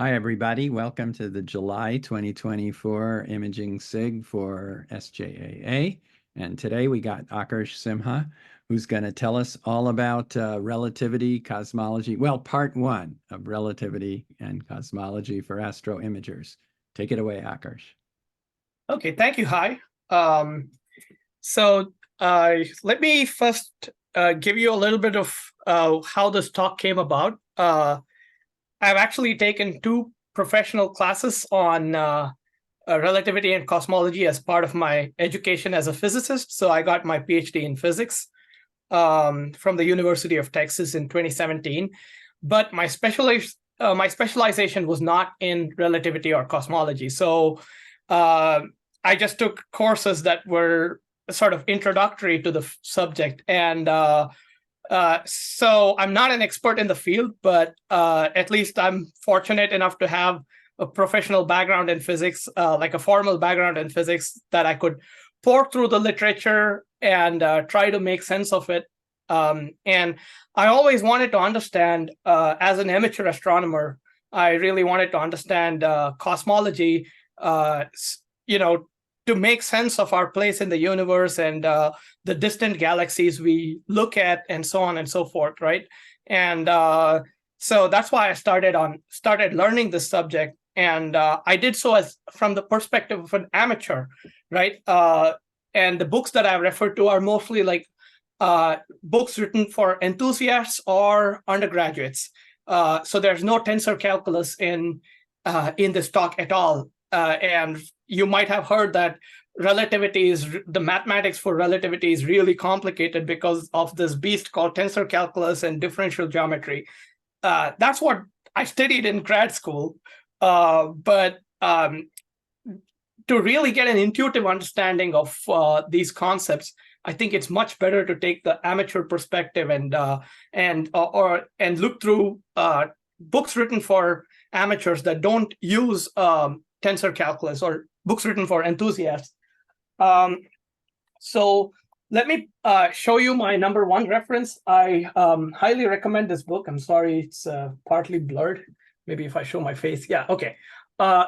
Hi, everybody. Welcome to the July 2024 Imaging SIG for SJAA. And today we got Akarsh Simha, who's going to tell us all about relativity, cosmology. Well, part one of relativity and cosmology for astro-imagers. Take it away, Akarsh. Okay, thank you. Hi. Um, Let me first give you a little bit of how this talk came about. I've actually taken two professional classes on relativity and cosmology as part of my education as a physicist. So I got my PhD in physics from the University of Texas in 2017. But my specialization was not in relativity or cosmology. So I just took courses that were sort of introductory to the subject. And so I'm not an expert in the field, but at least I'm fortunate enough to have a professional background in physics, like a formal background in physics, that I could pour through the literature and try to make sense of it. And I always wanted to understand, as an amateur astronomer, I really wanted to understand cosmology, to make sense of our place in the universe and the distant galaxies we look at, and so on and so forth, right? And so that's why I started learning this subject, and I did so as from the perspective of an amateur, right? And the books that I refer to are mostly like books written for enthusiasts or undergraduates. So there's no tensor calculus in this talk at all. And you might have heard that the mathematics for relativity is really complicated because of this beast called tensor calculus and differential geometry. That's what I studied in grad school. But to really get an intuitive understanding of these concepts, I think it's much better to take the amateur perspective and look through books written for amateurs that don't use tensor calculus, or books written for enthusiasts. So let me show you my number one reference. I highly recommend this book. I'm sorry, it's partly blurred. Maybe if I show my face. Yeah, okay.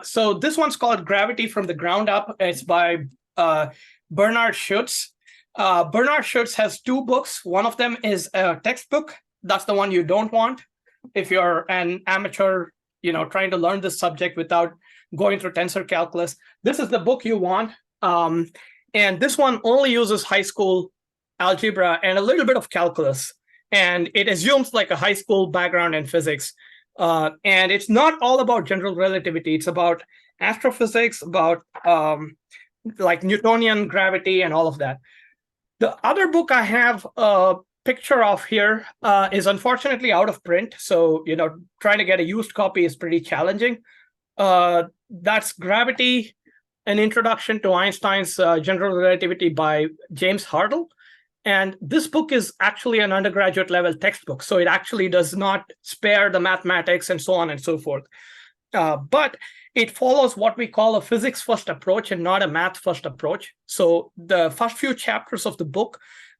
So this one's called Gravity from the Ground Up. It's by Bernard Schutz. Bernard Schutz has two books. One of them is a textbook. That's the one you don't want if you're an amateur, trying to learn this subject without going through tensor calculus. This is the book you want. And this one only uses high school algebra and a little bit of calculus. And it assumes like a high school background in physics. And it's not all about general relativity. It's about astrophysics, about like Newtonian gravity and all of that. The other book I have a picture of here is unfortunately out of print. So, trying to get a used copy is pretty challenging. That's Gravity, an Introduction to Einstein's General Relativity by James Hartle. And this book is actually an undergraduate level textbook. So it actually does not spare the mathematics and so on and so forth. But it follows what we call a physics first approach and not a math first approach. So the first few chapters of the book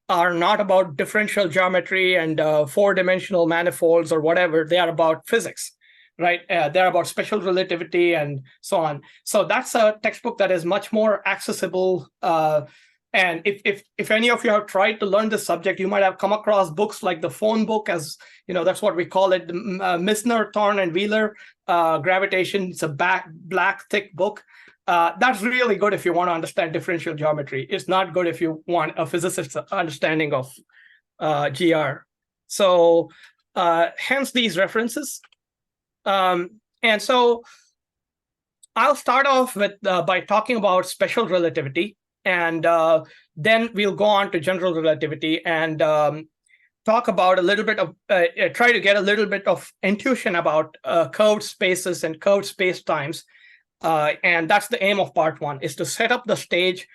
are not about differential geometry and four-dimensional manifolds or whatever. They are about physics, right? They're about special relativity and so on. So that's a textbook that is much more accessible. And if any of you have tried to learn this subject, you might have come across books like the phone book, as that's what we call it, Misner, Thorne, and Wheeler, Gravitation. It's a black, thick book. That's really good if you want to understand differential geometry. It's not good if you want a physicist's understanding of GR. So hence these references. And so I'll start off with by talking about special relativity, and then we'll go on to general relativity and talk about a little bit of, try to get a little bit of intuition about curved spaces and curved spacetimes. And that's the aim of part one, is to set up the stage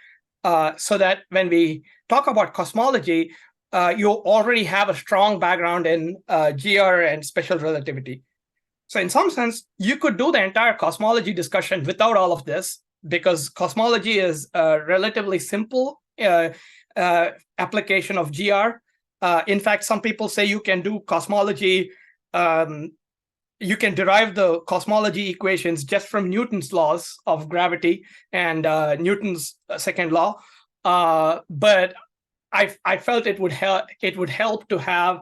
so that when we talk about cosmology, you already have a strong background in GR and special relativity. So in some sense, you could do the entire cosmology discussion without all of this, because cosmology is a relatively simple application of GR. In fact, some people say you can do cosmology you can derive the cosmology equations just from Newton's laws of gravity and Newton's second law. But I felt it would help to have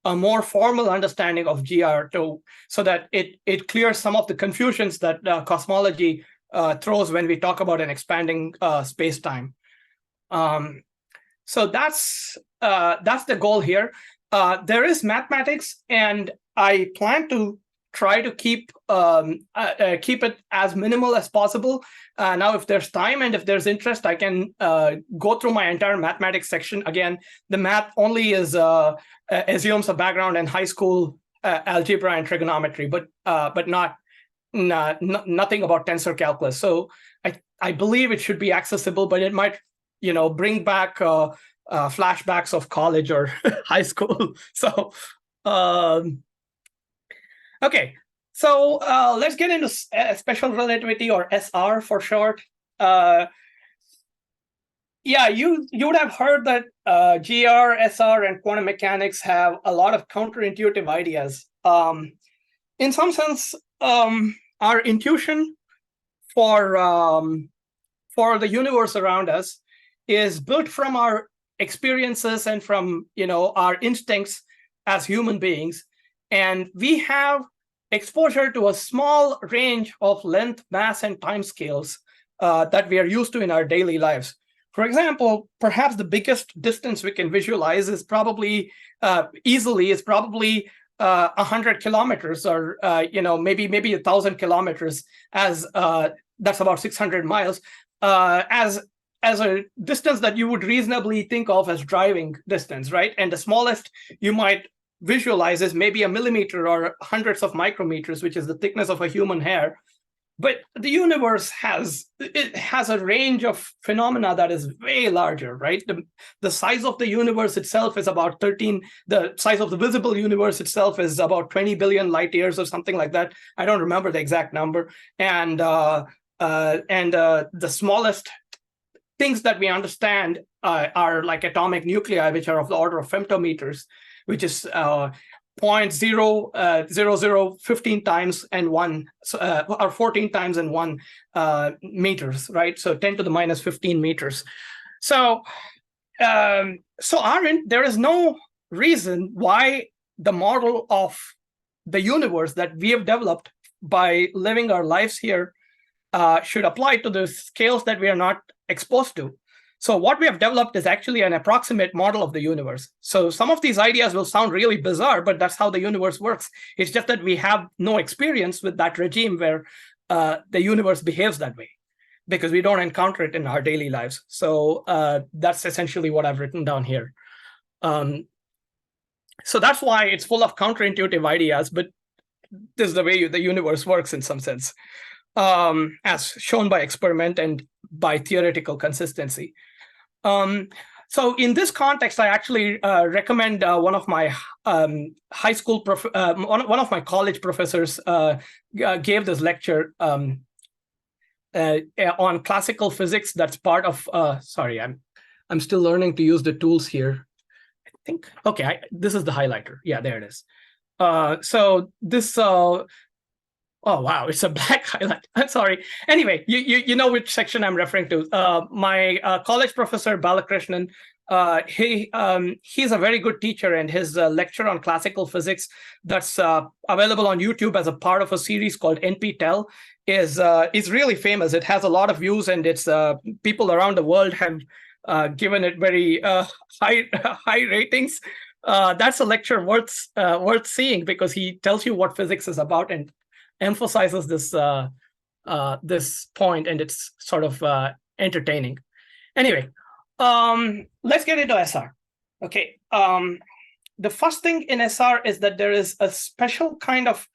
a more formal understanding of GR so that it clears some of the confusions that cosmology throws when we talk about an expanding space-time. So that's the goal here. There is mathematics, and I plan to try to keep it as minimal as possible. Now, if there's time and if there's interest, I can go through my entire mathematics section. Again, the math only assumes a background in high school algebra and trigonometry, but nothing about tensor calculus. So I believe it should be accessible, but it might bring back flashbacks of college or high school. So okay, so let's get into special relativity, or SR for short. Yeah, you would have heard that GR, SR, and quantum mechanics have a lot of counterintuitive ideas. In some sense, our intuition for the universe around us is built from our experiences and from our instincts as human beings, and we have exposure to a small range of length, mass, and time scales that we are used to in our daily lives. For example, perhaps the biggest distance we can visualize is probably 100 kilometers, or maybe 1,000 kilometers, as that's about 600 miles, as a distance that you would reasonably think of as driving distance, right? And the smallest you might visualize is maybe a millimeter or hundreds of micrometers, which is the thickness of a human hair. But the universe has a range of phenomena that is way larger, right? The size of the universe itself is about the size of the visible universe itself is about 20 billion light years or something like that. I don't remember the exact number. And the smallest things that we understand are like atomic nuclei, which are of the order of femtometers, which is 0.0015 times and 1, or 14 times and 1 meters, right? So 10 to the minus 15 meters. So there is no reason why the model of the universe that we have developed by living our lives here should apply to the scales that we are not exposed to. So what we have developed is actually an approximate model of the universe. So some of these ideas will sound really bizarre, but that's how the universe works. It's just that we have no experience with that regime where the universe behaves that way, because we don't encounter it in our daily lives. So that's essentially what I've written down here. So that's why it's full of counterintuitive ideas, but this is the way the universe works in some sense, as shown by experiment and by theoretical consistency. So in this context, I actually recommend one of my high school, one of my college professors gave this lecture on classical physics. That's part of, sorry, I'm still learning to use the tools here. I think, okay, this is the highlighter. Yeah, there it is. So this, oh, wow, it's a black highlight. I'm sorry. Anyway, you know which section I'm referring to. My college professor, Balakrishnan, he's a very good teacher, and his lecture on classical physics that's available on YouTube as a part of a series called NPTEL is really famous. It has a lot of views, and it's people around the world have given it very high ratings. That's a lecture worth seeing, because he tells you what physics is about and emphasizes this point, and it's sort of entertaining. Anyway, let's get into SR. Okay, the first thing in SR is that there is a special kind of,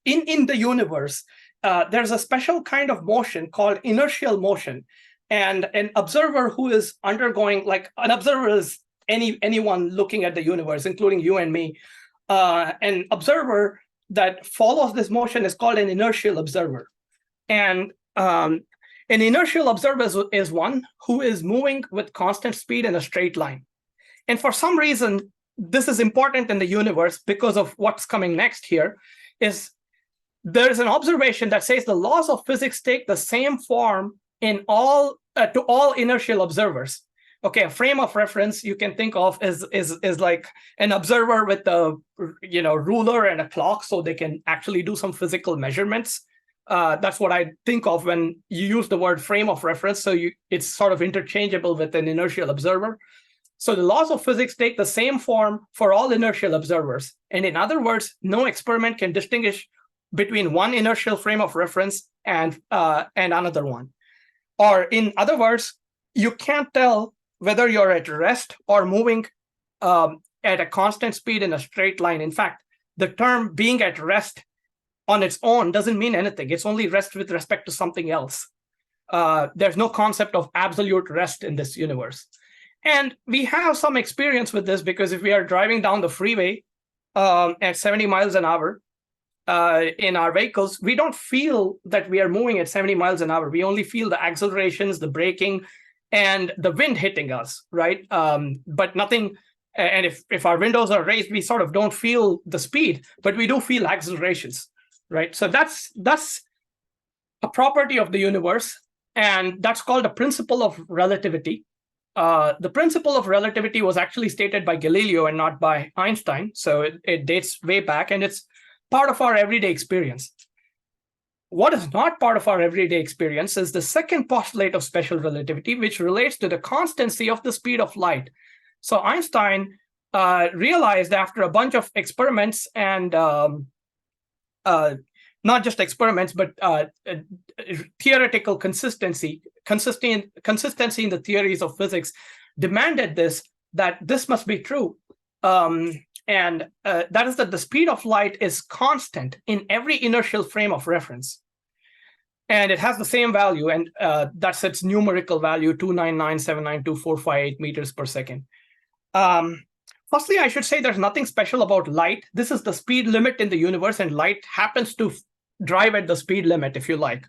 in the universe, there's a special kind of motion called inertial motion, and an observer who is undergoing, like an observer is anyone looking at the universe, including you and me. An observer that follows this motion is called an inertial observer. And an inertial observer is one who is moving with constant speed in a straight line. And for some reason, this is important in the universe because of what's coming next here, is there's an observation that says the laws of physics take the same form in all to all inertial observers. Okay, a frame of reference you can think of is like an observer with a ruler and a clock, so they can actually do some physical measurements. That's what I think of when you use the word frame of reference. So it's sort of interchangeable with an inertial observer. So the laws of physics take the same form for all inertial observers. And in other words, no experiment can distinguish between one inertial frame of reference and another one. Or in other words, you can't tell whether you're at rest or moving at a constant speed in a straight line. In fact, the term being at rest on its own doesn't mean anything. It's only rest with respect to something else. There's no concept of absolute rest in this universe. And we have some experience with this, because if we are driving down the freeway at 70 miles an hour in our vehicles, we don't feel that we are moving at 70 miles an hour. We only feel the accelerations, the braking, and the wind hitting us, right? But nothing. And if our windows are raised, we sort of don't feel the speed, but we do feel accelerations, right? So that's a property of the universe, and that's called the principle of relativity. The principle of relativity was actually stated by Galileo and not by Einstein, so it dates way back, and it's part of our everyday experience. What is not part of our everyday experience is the second postulate of special relativity, which relates to the constancy of the speed of light. So Einstein realized after a bunch of experiments and not just experiments, but theoretical consistency in the theories of physics demanded that this must be true. And that is that the speed of light is constant in every inertial frame of reference. And it has the same value, and that's its numerical value, 299,792,458 meters per second. Firstly, I should say there's nothing special about light. This is the speed limit in the universe, and light happens to drive at the speed limit, if you like.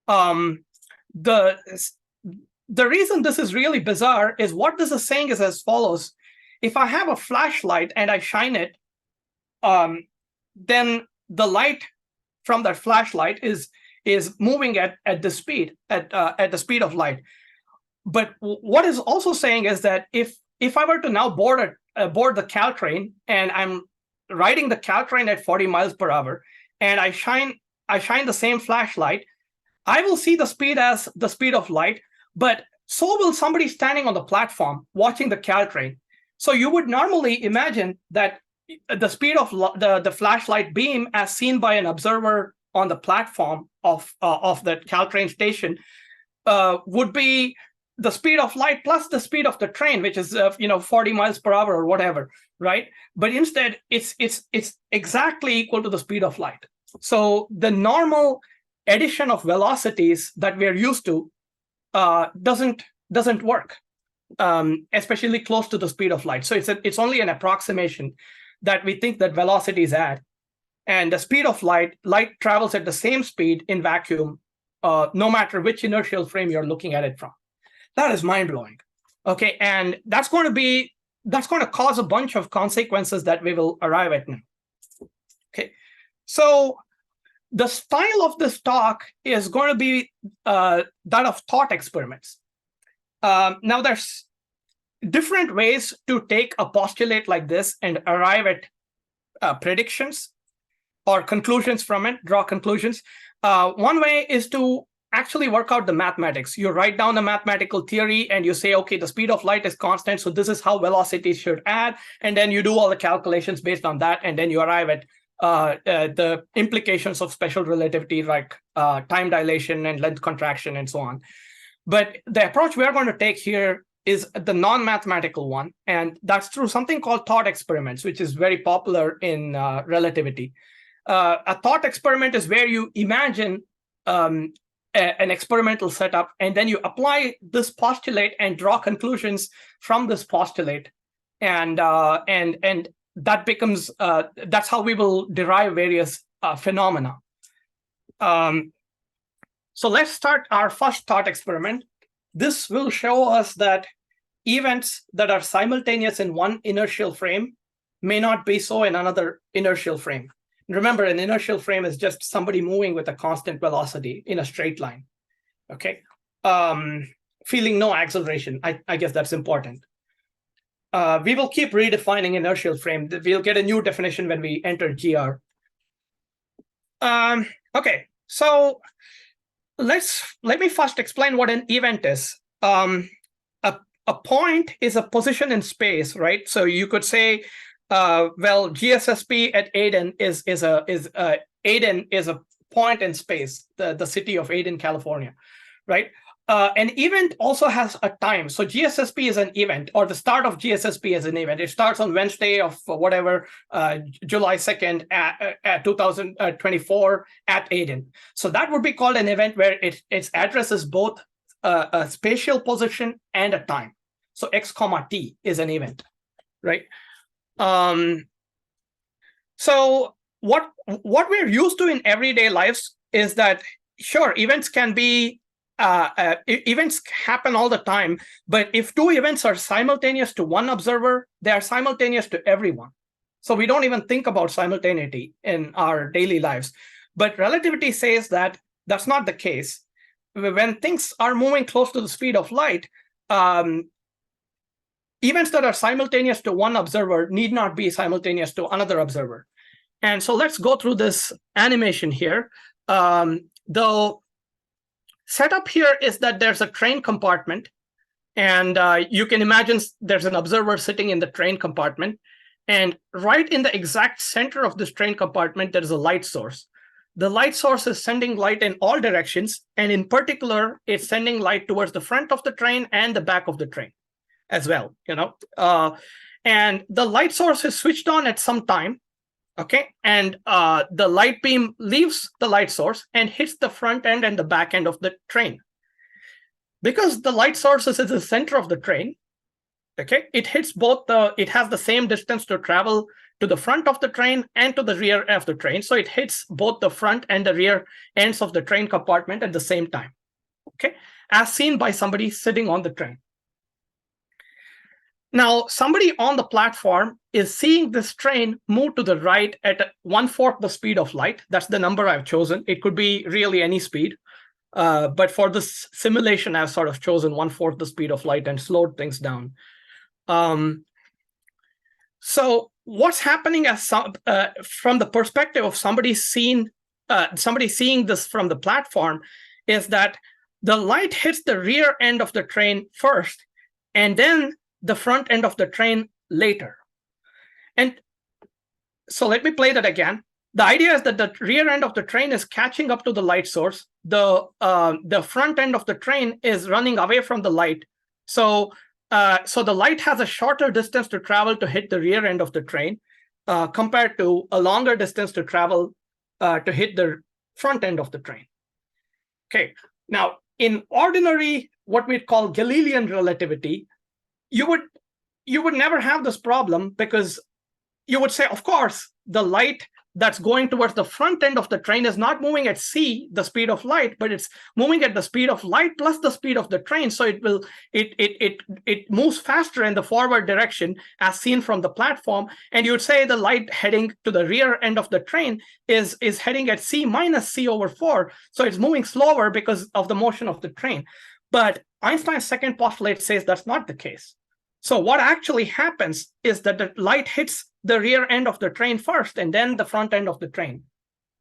The reason this is really bizarre is what this is saying is as follows. If I have a flashlight and I shine it, then the light from that flashlight is moving at the speed at the speed of light. But what is also saying is that if I were to now board the Caltrain, and I'm riding the Caltrain at 40 miles per hour, and I shine the same flashlight, I will see the speed as the speed of light, but so will somebody standing on the platform watching the Caltrain. So you would normally imagine that the speed of the flashlight beam as seen by an observer on the platform of the Caltrain station would be the speed of light plus the speed of the train, which is 40 miles per hour or whatever, right? But instead, it's exactly equal to the speed of light. So the normal addition of velocities that we're used to doesn't work, especially close to the speed of light. So it's only an approximation that we think that velocities add. And the speed of light travels at the same speed in vacuum, no matter which inertial frame you're looking at it from. That is mind-blowing. Okay, and that's going to cause a bunch of consequences that we will arrive at now. Okay, so the style of this talk is going to be that of thought experiments. Now, there's different ways to take a postulate like this and arrive at predictions or conclusions from it, draw conclusions. One way is to actually work out the mathematics. You write down the mathematical theory and you say, okay, the speed of light is constant, so this is how velocities should add. And then you do all the calculations based on that, and then you arrive at the implications of special relativity, like time dilation and length contraction and so on. But the approach we're going to take here is the non-mathematical one, and that's through something called thought experiments, which is very popular in relativity. A thought experiment is where you imagine an experimental setup, and then you apply this postulate and draw conclusions from this postulate, and that becomes that's how we will derive various phenomena. So let's start our first thought experiment. This will show us that events that are simultaneous in one inertial frame may not be so in another inertial frame. Remember, an inertial frame is just somebody moving with a constant velocity in a straight line. Okay, feeling no acceleration. I guess that's important. We will keep redefining inertial frame. We'll get a new definition when we enter GR. Okay, so let me first explain what an event is. A point is a position in space, right? So you could say, well, GSSP at Aden is a point in space, the city of Aden, California, right? An event also has a time. So GSSP is an event, or the start of GSSP is an event. It starts on Wednesday of whatever, July 2nd at 2024 at Aden. So that would be called an event where its address is both a spatial position and a time. So x comma t is an event, right? So what we're used to in everyday lives is that, sure, events can be events happen all the time, but if two events are simultaneous to one observer, they are simultaneous to everyone. So we don't even think about simultaneity in our daily lives. But relativity says that that's not the case. When things are moving close to the speed of light, events that are simultaneous to one observer need not be simultaneous to another observer. And so let's go through this animation here. The setup here is that there's a train compartment, and you can imagine there's an observer sitting in the train compartment, and right in the exact center of this train compartment, there's a light source. The light source is sending light in all directions, and in particular, it's sending light towards the front of the train and the back of the train as well, and the light source is switched on at some time. Okay, and the light beam leaves the light source and hits the front end and the back end of the train. Because the light source is at the center of the train, okay, it hits both it has the same distance to travel to the front of the train and to the rear of the train. So it hits both the front and the rear ends of the train compartment at the same time, okay, as seen by somebody sitting on the train. Now, somebody on the platform is seeing this train move to the right at 1/4 the speed of light. That's the number I've chosen. It could be really any speed. But for this simulation, I've sort of chosen 1/4 the speed of light and slowed things down. So what's happening from the perspective of somebody seeing this from the platform is that the light hits the rear end of the train first, and then the front end of the train later. And so let me play that again. The idea is that the rear end of the train is catching up to the light source. The front end of the train is running away from the light. So the light has a shorter distance to travel to hit the rear end of the train compared to a longer distance to travel to hit the front end of the train. Okay, now in ordinary, what we'd call Galilean relativity, you would never have this problem, because you would say, of course, the light that's going towards the front end of the train is not moving at c, the speed of light, but it's moving at the speed of light plus the speed of the train. So it moves faster in the forward direction as seen from the platform. And you would say the light heading to the rear end of the train is heading at c minus c/4. So it's moving slower because of the motion of the train. But Einstein's second postulate says that's not the case. So what actually happens is that the light hits the rear end of the train first and then the front end of the train.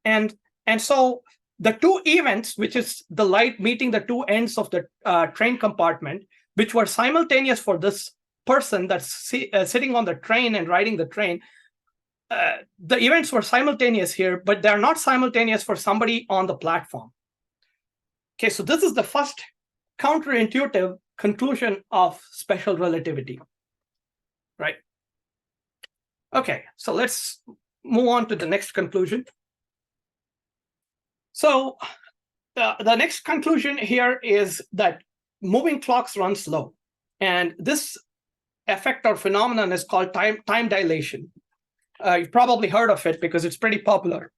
And so the two events, which is the light meeting the two ends of the train compartment, which were simultaneous for this person that's sitting on the train and riding the train, the events were simultaneous here, but they're not simultaneous for somebody on the platform. Okay, so this is the first counterintuitive conclusion of special relativity, right? Okay, so let's move on to the next conclusion. So the next conclusion here is that moving clocks run slow. And this effect or phenomenon is called time dilation. You've probably heard of it because it's pretty popular.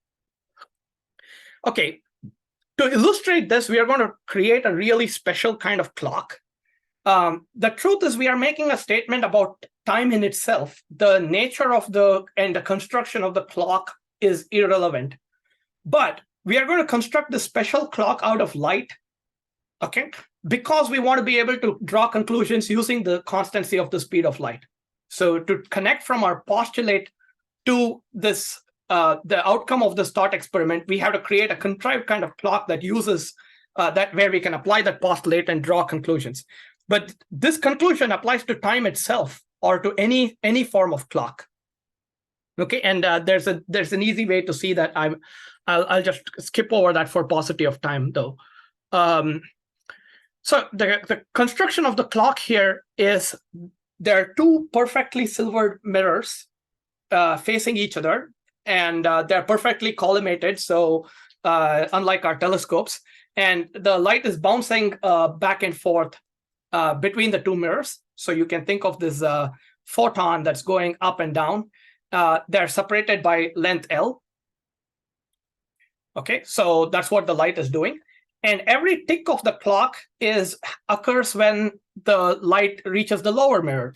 Okay, to illustrate this, we are going to create a really special kind of clock. The truth is we are making a statement about time in itself. The nature of and the construction of the clock is irrelevant. But we are going to construct this special clock out of light, okay, because we want to be able to draw conclusions using the constancy of the speed of light. So to connect from our postulate to this, the outcome of this thought experiment, we have to create a contrived kind of clock that uses that, where we can apply that postulate and draw conclusions. But this conclusion applies to time itself or to any form of clock. Okay, and there's an easy way to see that. I'll just skip over that for paucity of time, though. So the construction of the clock here is there are two perfectly silvered mirrors facing each other, and they're perfectly collimated. So unlike our telescopes, and the light is bouncing back and forth between the two mirrors. So you can think of this photon that's going up and down. They're separated by length L. Okay, so that's what the light is doing. And every tick of the clock occurs when the light reaches the lower mirror,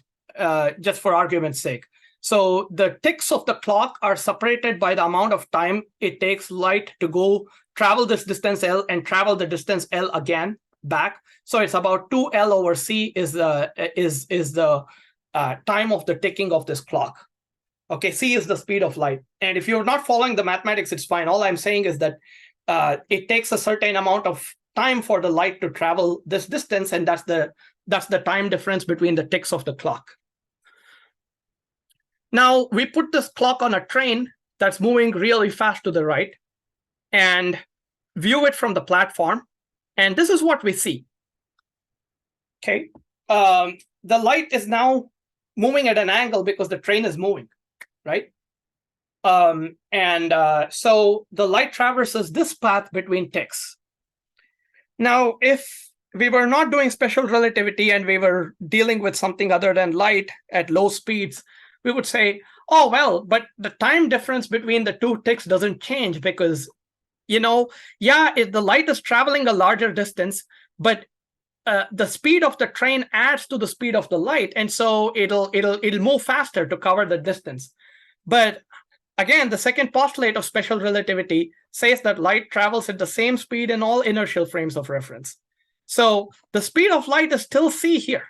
just for argument's sake. So the ticks of the clock are separated by the amount of time it takes light to travel this distance L and travel the distance L again back. So it's about 2L over C is the time of the ticking of this clock. Okay, C is the speed of light. And if you're not following the mathematics, it's fine. All I'm saying is that it takes a certain amount of time for the light to travel this distance, and that's the time difference between the ticks of the clock. Now, we put this clock on a train that's moving really fast to the right and view it from the platform. And this is what we see. Okay, the light is now moving at an angle because the train is moving, right? So the light traverses this path between ticks. Now, if we were not doing special relativity and we were dealing with something other than light at low speeds, we would say, oh, well, but the time difference between the two ticks doesn't change because, if the light is traveling a larger distance, but the speed of the train adds to the speed of the light, and so it'll move faster to cover the distance. But again, the second postulate of special relativity says that light travels at the same speed in all inertial frames of reference. So the speed of light is still c here,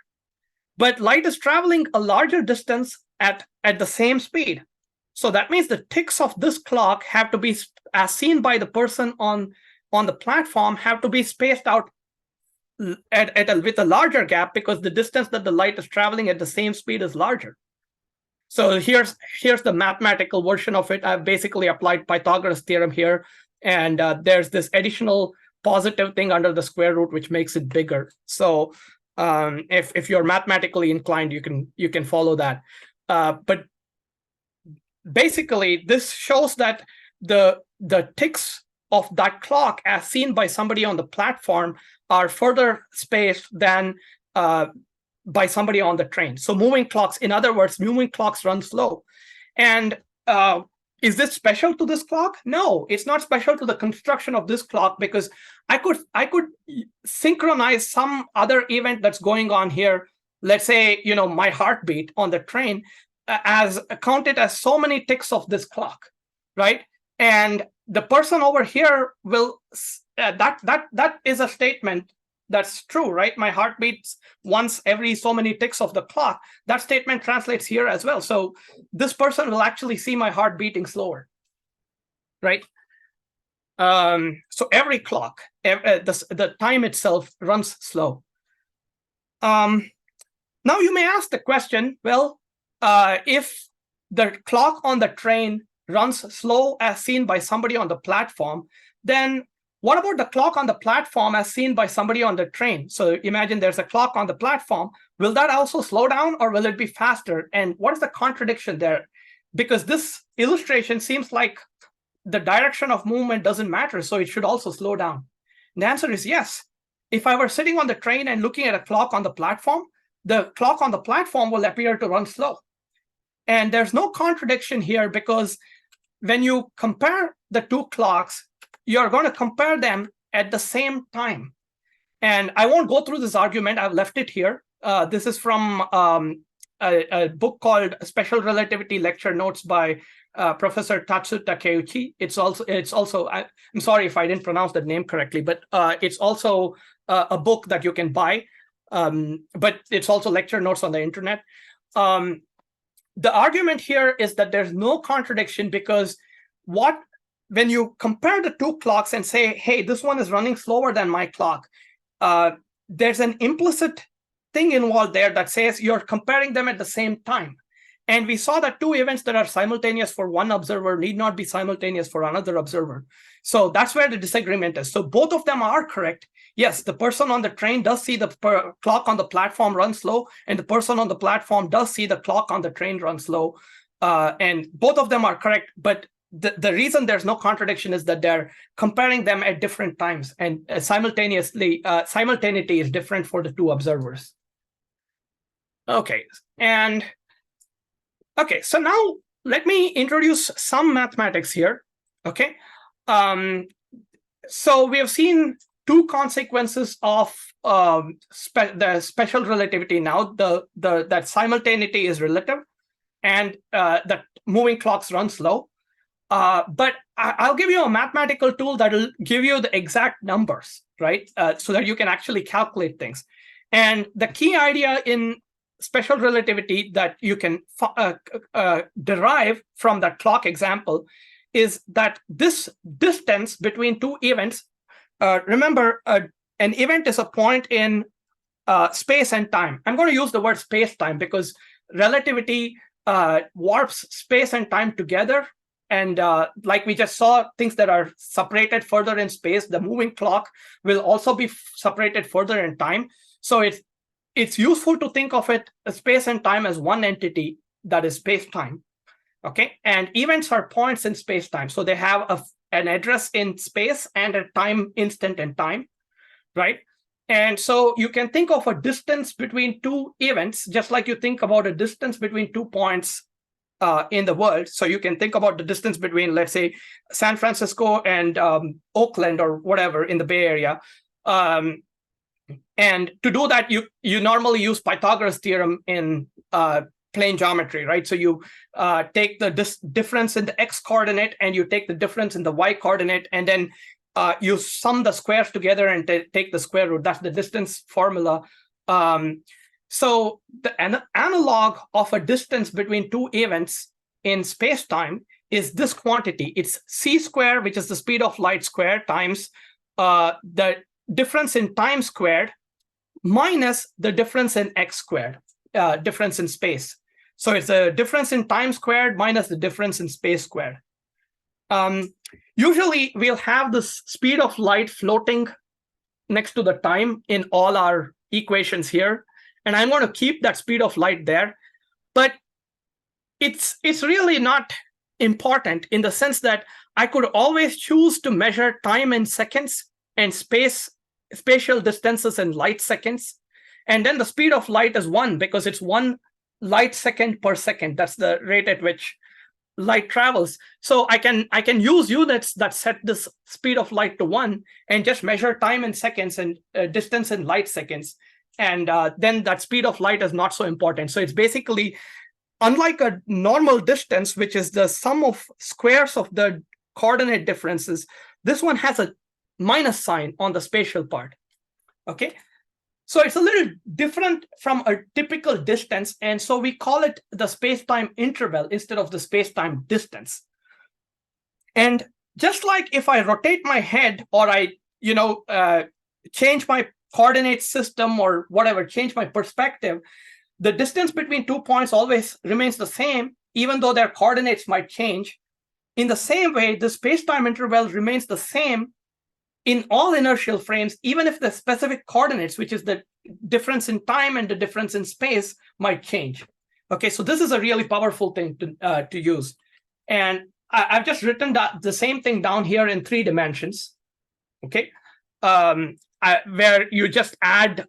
but light is traveling a larger distance at the same speed. So that means the ticks of this clock have to be, as seen by the person on the platform, have to be spaced out with a larger gap because the distance that the light is traveling at the same speed is larger. So here's the mathematical version of it. I've basically applied Pythagoras' theorem here, and there's this additional positive thing under the square root which makes it bigger. So if you're mathematically inclined, you can follow that. But basically, this shows that the ticks of that clock, as seen by somebody on the platform, are further spaced than by somebody on the train. So moving clocks, in other words, moving clocks run slow. And is this special to this clock? No, it's not special to the construction of this clock, because I could synchronize some other event that's going on here. Let's say, my heartbeat on the train as counted as so many ticks of this clock, right? And the person over here will, that is a statement that's true, right? My heart beats once every so many ticks of the clock. That statement translates here as well. So this person will actually see my heart beating slower, right? So every clock, the time itself runs slow. Now you may ask the question, well, if the clock on the train runs slow as seen by somebody on the platform, then what about the clock on the platform as seen by somebody on the train? So imagine there's a clock on the platform. Will that also slow down, or will it be faster? And what is the contradiction there? Because this illustration seems like the direction of movement doesn't matter, so it should also slow down. And the answer is yes. If I were sitting on the train and looking at a clock on the platform, the clock on the platform will appear to run slow. And there's no contradiction here, because when you compare the two clocks, you're going to compare them at the same time. And I won't go through this argument. I've left it here. This is from a book called Special Relativity Lecture Notes by Professor Tatsu Takeuchi. It's also I'm sorry if I didn't pronounce the name correctly, but it's also a book that you can buy. But it's also lecture notes on the internet. The argument here is that there's no contradiction, because when you compare the two clocks and say, hey, this one is running slower than my clock, there's an implicit thing involved there that says you're comparing them at the same time. And we saw that two events that are simultaneous for one observer need not be simultaneous for another observer. So that's where the disagreement is. So both of them are correct. Yes, the person on the train does see the clock on the platform run slow, and the person on the platform does see the clock on the train run slow. And both of them are correct. But the reason there's no contradiction is that they're comparing them at different times, and simultaneity is different for the two observers. Okay, so now let me introduce some mathematics here. Okay, so we have seen two consequences of the special relativity now. That simultaneity is relative, and that moving clocks run slow. But I'll give you a mathematical tool that will give you the exact numbers, right? So that you can actually calculate things. And the key idea in special relativity that you can derive from that clock example is that this distance between two events, remember, an event is a point in space and time. I'm going to use the word space-time because relativity warps space and time together. And like we just saw, things that are separated further in space, the moving clock will also be separated further in time. So it's useful to think of it, space and time, as one entity that is space-time. Okay, and events are points in space-time. So they have an address in space and a time instant in time, right? And so you can think of a distance between two events, just like you think about a distance between 2 points in the world. So you can think about the distance between, let's say, San Francisco and Oakland or whatever in the Bay Area. And to do that, you normally use Pythagoras theorem in plane geometry, right? So you take the difference in the x coordinate and you take the difference in the y coordinate, and then you sum the squares together and take the square root. That's the distance formula. So the analog of a distance between two events in space-time is this quantity. It's c squared, which is the speed of light squared, times the difference in time squared minus the difference in x squared, difference in space. So it's a difference in time squared minus the difference in space squared. Usually we'll have this speed of light floating next to the time in all our equations here. And I'm going to keep that speed of light there. But it's really not important in the sense that I could always choose to measure time in seconds and spatial distances in light seconds. And then the speed of light is 1 because it's 1 light second per second. That's the rate at which light travels. So I can use units that set this speed of light to 1 and just measure time in seconds and distance in light seconds. And then that speed of light is not so important. So it's basically, unlike a normal distance, which is the sum of squares of the coordinate differences, this one has a minus sign on the spatial part. Okay, so it's a little different from a typical distance, and so we call it the space-time interval instead of the space-time distance. And just like if I rotate my head or I change my coordinate system or whatever, change my perspective, the distance between 2 points always remains the same, even though their coordinates might change. In the same way, the space-time interval remains the same in all inertial frames, even if the specific coordinates, which is the difference in time and the difference in space, might change. Okay, so this is a really powerful thing to use. And I've just written the same thing down here in 3 dimensions. Okay, where you just add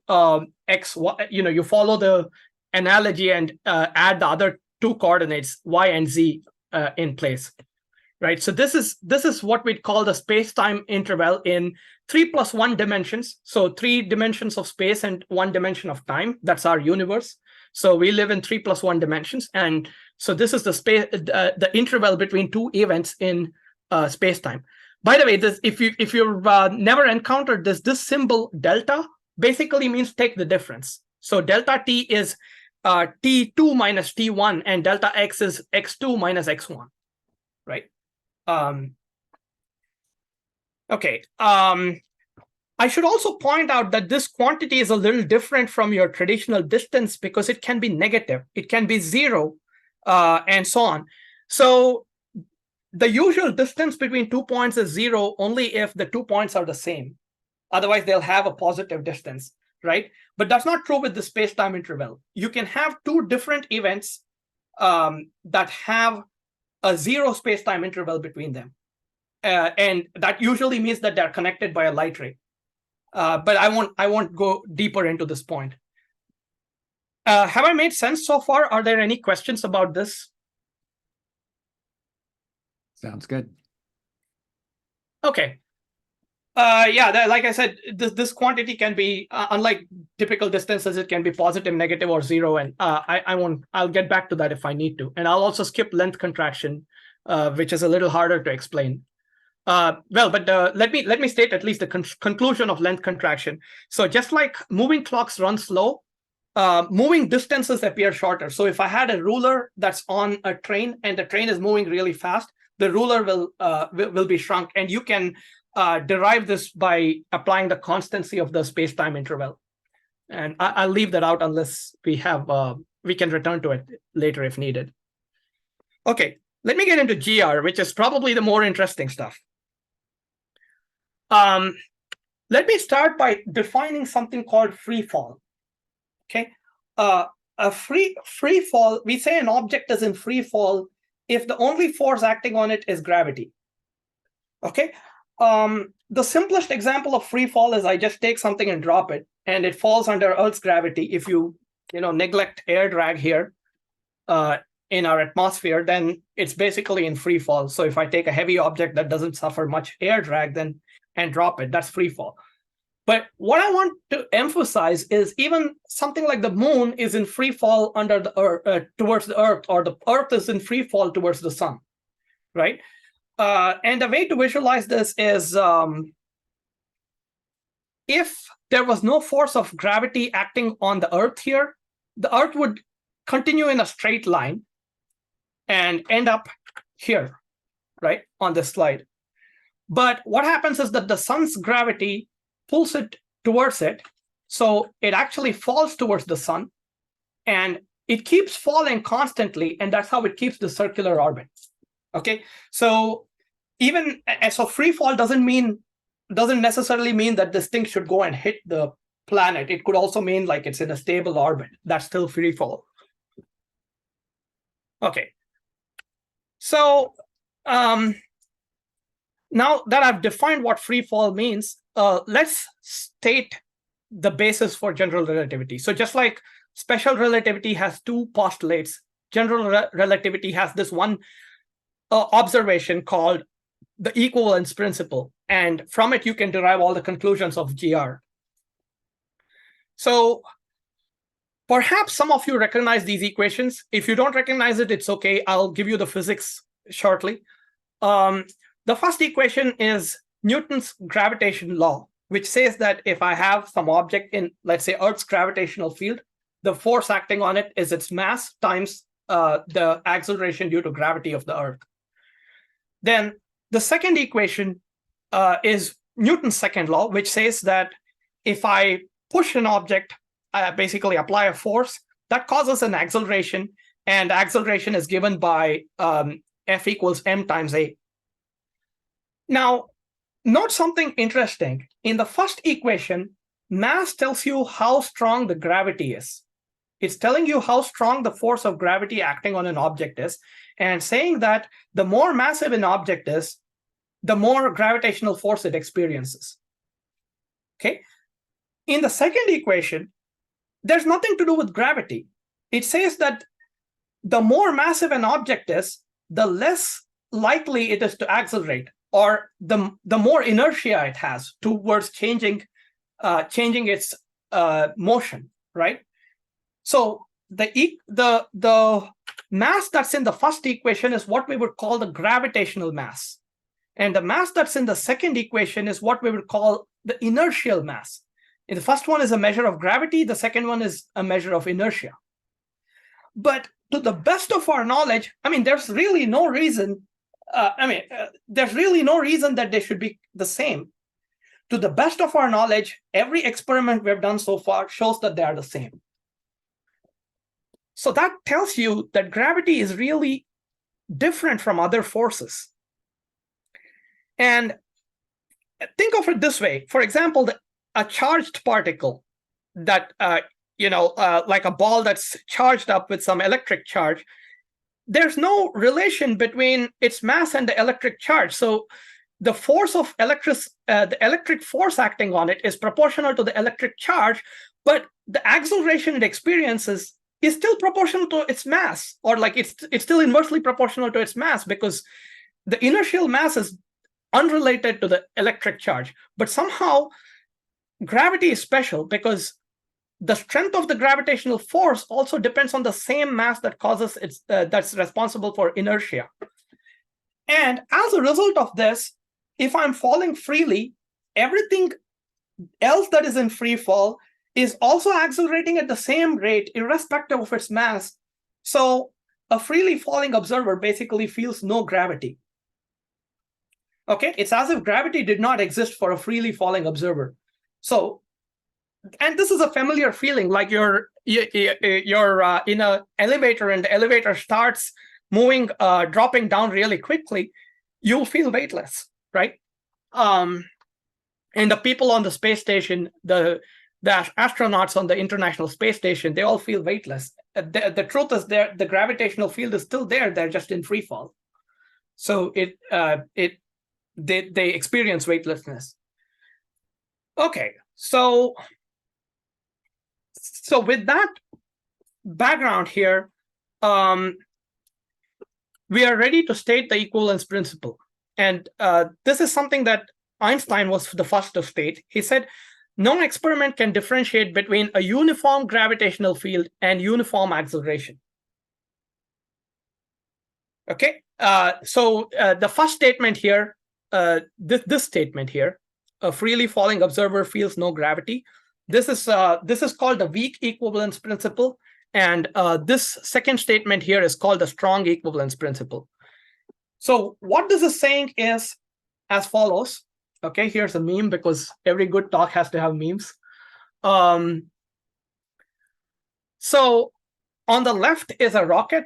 x, y, you follow the analogy and add the other 2 coordinates, y and z, in place. Right, so this is what we'd call the space-time interval in 3 + 1 dimensions. So 3 dimensions of space and 1 dimension of time. That's our universe. So we live in 3 + 1 dimensions, and So this is the interval between two events in space-time. By the way, this if you've never encountered this symbol delta basically means take the difference. So delta t is t2 minus t1, and delta x is x2 minus x1, right? Okay. I should also point out that this quantity is a little different from your traditional distance because it can be negative. It can be 0, and so on. So the usual distance between 2 points is 0 only if the 2 points are the same. Otherwise, they'll have a positive distance, right? But that's not true with the space-time interval. You can have two different events that have a 0 space-time interval between them. And that usually means that they're connected by a light ray. But I won't go deeper into this point. Have I made sense so far? Are there any questions about this? Sounds good. Okay. Like I said, this quantity can be, unlike typical distances, it can be positive, negative, or 0. And I'll get back to that if I need to. And I'll also skip length contraction, which is a little harder to explain. Let me state at least the conclusion of length contraction. So just like moving clocks run slow, moving distances appear shorter. So if I had a ruler that's on a train and the train is moving really fast, the ruler will be shrunk, and you can derive this by applying the constancy of the space-time interval. And I'll leave that out unless we can return to it later if needed. Okay, let me get into GR, which is probably the more interesting stuff. Let me start by defining something called free fall. Okay, a free fall, we say an object is in free fall if the only force acting on it is gravity. Okay, the simplest example of free fall is I just take something and drop it, and it falls under Earth's gravity. If you neglect air drag here in our atmosphere, then it's basically in free fall. So if I take a heavy object that doesn't suffer much air drag, then and drop it, that's free fall. But what I want to emphasize is even something like the moon is in free fall under the Earth, towards the Earth, or the Earth is in free fall towards the sun, right? And the way to visualize this is if there was no force of gravity acting on the Earth here, the Earth would continue in a straight line and end up here, right, on this slide. But what happens is that the sun's gravity pulls it towards it, so it actually falls towards the sun, and it keeps falling constantly, and that's how it keeps the circular orbit. Okay, so free fall doesn't necessarily mean that this thing should go and hit the planet. It could also mean like it's in a stable orbit. That's still free fall. Okay, so now that I've defined what free fall means, let's state the basis for general relativity. So just like special relativity has two postulates, general relativity has this one observation called the equivalence principle. And from it, you can derive all the conclusions of GR. So perhaps some of you recognize these equations. If you don't recognize it, it's okay. I'll give you the physics shortly. The first equation is Newton's gravitation law, which says that if I have some object in, let's say, Earth's gravitational field, the force acting on it is its mass times the acceleration due to gravity of the Earth. Then the second equation is Newton's second law, which says that if I push an object, basically apply a force, that causes an acceleration, and acceleration is given by F equals m times a. Now, note something interesting. In the first equation, mass tells you how strong the gravity is. It's telling you how strong the force of gravity acting on an object is, and saying that the more massive an object is, the more gravitational force it experiences. Okay. In the second equation, there's nothing to do with gravity. It says that the more massive an object is, the less likely it is to accelerate, or the more inertia it has towards changing its motion, right? So the mass that's in the first equation is what we would call the gravitational mass. And the mass that's in the second equation is what we would call the inertial mass. And the first one is a measure of gravity. The second one is a measure of inertia. But to the best of our knowledge, I mean, there's really no reason. There's really no reason that they should be the same. To the best of our knowledge, every experiment we've done so far shows that they are the same. So that tells you that gravity is really different from other forces. And think of it this way. For example, a charged particle that, like a ball that's charged up with some electric charge, there's no relation between its mass and the electric charge. So the force of the electric force acting on it is proportional to the electric charge, but the acceleration it experiences is still proportional to its mass, or like it's still inversely proportional to its mass, because the inertial mass is unrelated to the electric charge. But somehow gravity is special because the strength of the gravitational force also depends on the same mass that causes that's responsible for inertia. And as a result of this, if I'm falling freely, everything else that is in free fall is also accelerating at the same rate, irrespective of its mass. So a freely falling observer basically feels no gravity. Okay, it's as if gravity did not exist for a freely falling observer. So, and this is a familiar feeling, like you're in an elevator and the elevator starts moving, dropping down really quickly, you'll feel weightless, right? And the people on the space station, the astronauts on the International Space Station, they all feel weightless. The truth is, the gravitational field is still there. They're just in free fall. So they experience weightlessness. Okay, so with that background here, we are ready to state the equivalence principle. And this is something that Einstein was the first to state. He said, no experiment can differentiate between a uniform gravitational field and uniform acceleration. Okay, so the first statement here, this statement here, a freely falling observer feels no gravity. This is called the weak equivalence principle, and this second statement here is called the strong equivalence principle. So what this is saying is as follows. Okay, here's a meme, because every good talk has to have memes. So on the left is a rocket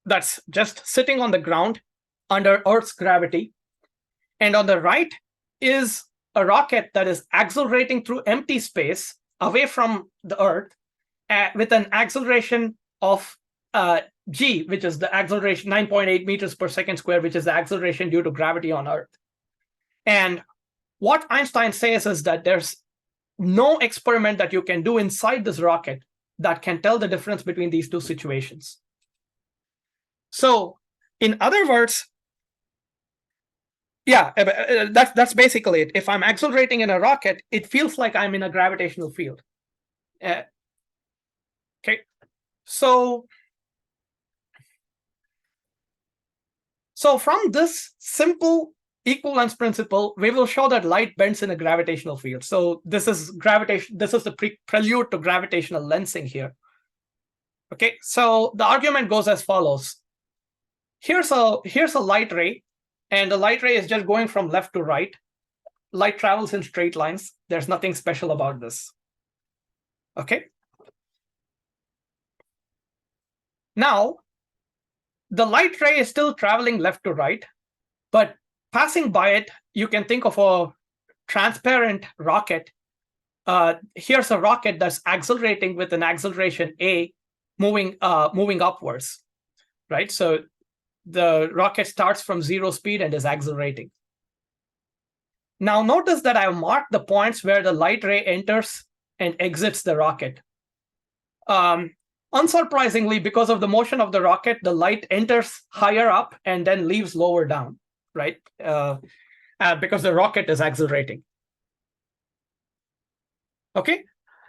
that's just sitting on the ground under Earth's gravity. And on the right is a rocket that is accelerating through empty space away from the Earth with an acceleration of g, which is the acceleration 9.8 meters per second squared, which is the acceleration due to gravity on Earth. And what Einstein says is that there's no experiment that you can do inside this rocket that can tell the difference between these two situations. So in other words, yeah, that's basically it. If I'm accelerating in a rocket, it feels like I'm in a gravitational field. Okay, so from this simple equivalence principle, we will show that light bends in a gravitational field. So this is gravitation. This is the prelude to gravitational lensing here. Okay, so the argument goes as follows. Here's a light ray, and the light ray is just going from left to right. Light travels in straight lines. There's nothing special about this. Okay. Now, the light ray is still traveling left to right, but passing by it, you can think of a transparent rocket. Here's a rocket that's accelerating with an acceleration a, moving upwards, right? So the rocket starts from 0 speed and is accelerating. Now notice that I've marked the points where the light ray enters and exits the rocket. Unsurprisingly, because of the motion of the rocket, the light enters higher up and then leaves lower down, right? Because the rocket is accelerating. Okay.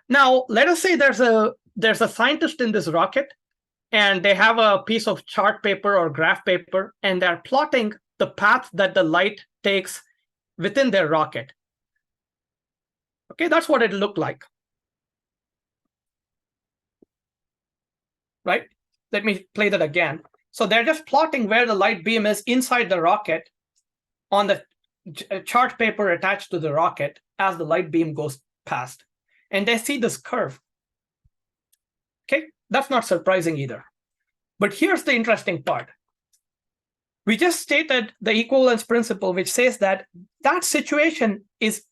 Now let us say there's a scientist in this rocket, and they have a piece of chart paper or graph paper, and they're plotting the path that the light takes within their rocket. Okay, that's what it looked like. Right? Let me play that again. So they're just plotting where the light beam is inside the rocket on the chart paper attached to the rocket as the light beam goes past. And they see this curve. Okay, that's not surprising either. But here's the interesting part. We just stated the equivalence principle, which says that that situation is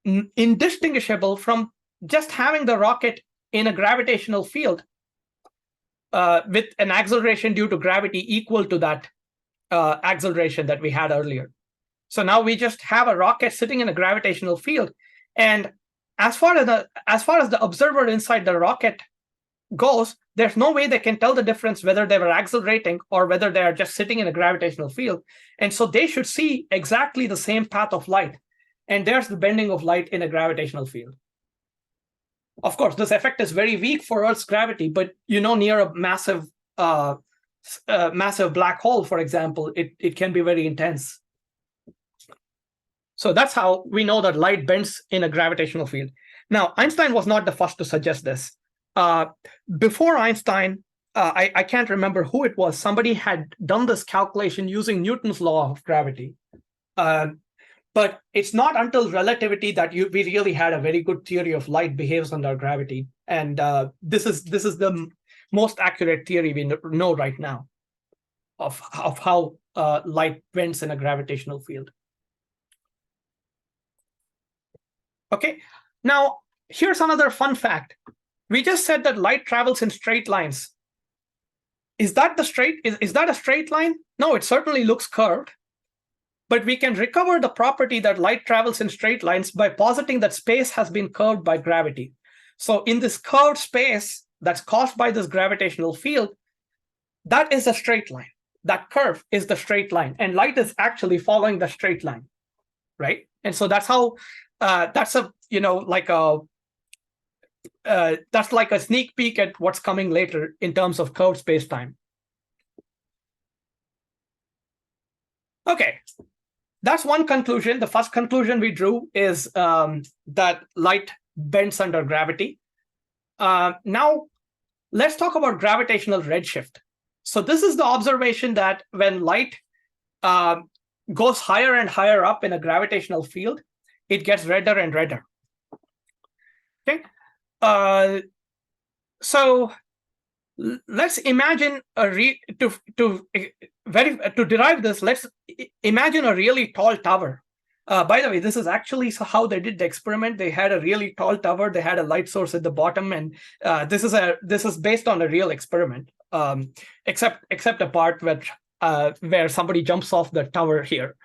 indistinguishable from just having the rocket in a gravitational field with an acceleration due to gravity equal to that acceleration that we had earlier. So now we just have a rocket sitting in a gravitational field. And as far as the observer inside the rocket goes, there's no way they can tell the difference whether they were accelerating or whether they are just sitting in a gravitational field. And so they should see exactly the same path of light. And there's the bending of light in a gravitational field. Of course, this effect is very weak for Earth's gravity, but near a massive black hole, for example, it can be very intense. So that's how we know that light bends in a gravitational field. Now, Einstein was not the first to suggest this. Before Einstein, I can't remember who it was. Somebody had done this calculation using Newton's law of gravity. But it's not until relativity that we really had a very good theory of light behaves under gravity. And this is the most accurate theory we know right now of how light bends in a gravitational field. Okay, now here's another fun fact. We just said that light travels in straight lines. Is that a straight line? No, it certainly looks curved. But we can recover the property that light travels in straight lines by positing that space has been curved by gravity. So in this curved space that's caused by this gravitational field, that is a straight line. That curve is the straight line, and light is actually following the straight line, right? And so that's how that's like a sneak peek at what's coming later in terms of curved space-time. Okay, that's one conclusion. The first conclusion we drew is that light bends under gravity. Now, let's talk about gravitational redshift. So this is the observation that when light goes higher and higher up in a gravitational field, it gets redder and redder. Okay, so let's imagine to derive this. Let's imagine a really tall tower. By the way, this is actually how they did the experiment. They had a really tall tower. They had a light source at the bottom, and this is based on a real experiment, except a part where somebody jumps off the tower here.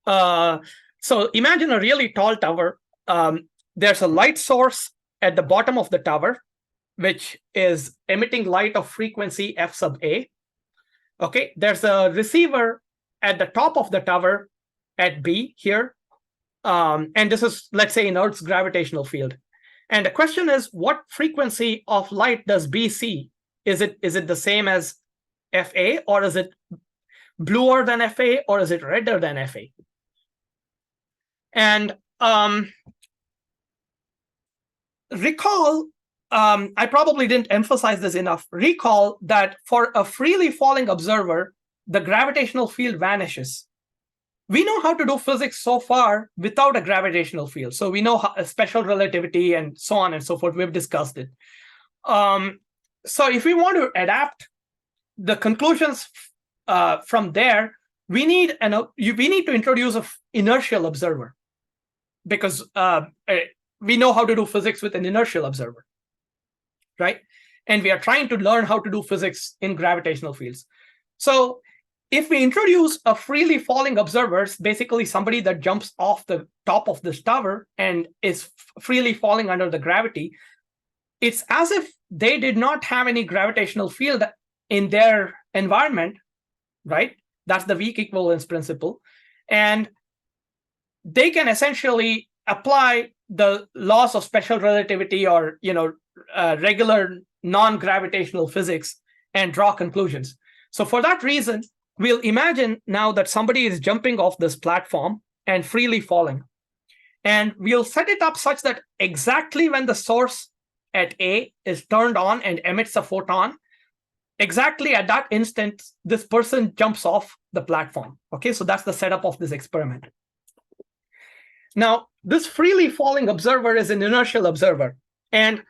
So imagine a really tall tower. There's a light source at the bottom of the tower, which is emitting light of frequency f sub a. Okay, there's a receiver at the top of the tower at B here. And this is, let's say, in Earth's gravitational field. And the question is, what frequency of light does B see? Is it the same as FA, or is it bluer than FA, or is it redder than FA? And recall, I probably didn't emphasize this enough. Recall that for a freely falling observer, the gravitational field vanishes. We know how to do physics so far without a gravitational field. So we know special relativity and so on and so forth. We've discussed it. So if we want to adapt the conclusions from there, we need to introduce an inertial observer, because we know how to do physics with an inertial observer, right? And we are trying to learn how to do physics in gravitational fields. So if we introduce a freely falling observer, basically somebody that jumps off the top of this tower and is freely falling under the gravity, it's as if they did not have any gravitational field in their environment, right? That's the weak equivalence principle. And they can essentially apply the laws of special relativity or regular non-gravitational physics and draw conclusions. So for that reason, we'll imagine now that somebody is jumping off this platform and freely falling. And we'll set it up such that exactly when the source at A is turned on and emits a photon, exactly at that instant, this person jumps off the platform. Okay, so that's the setup of this experiment. Now, this freely falling observer is an inertial observer, and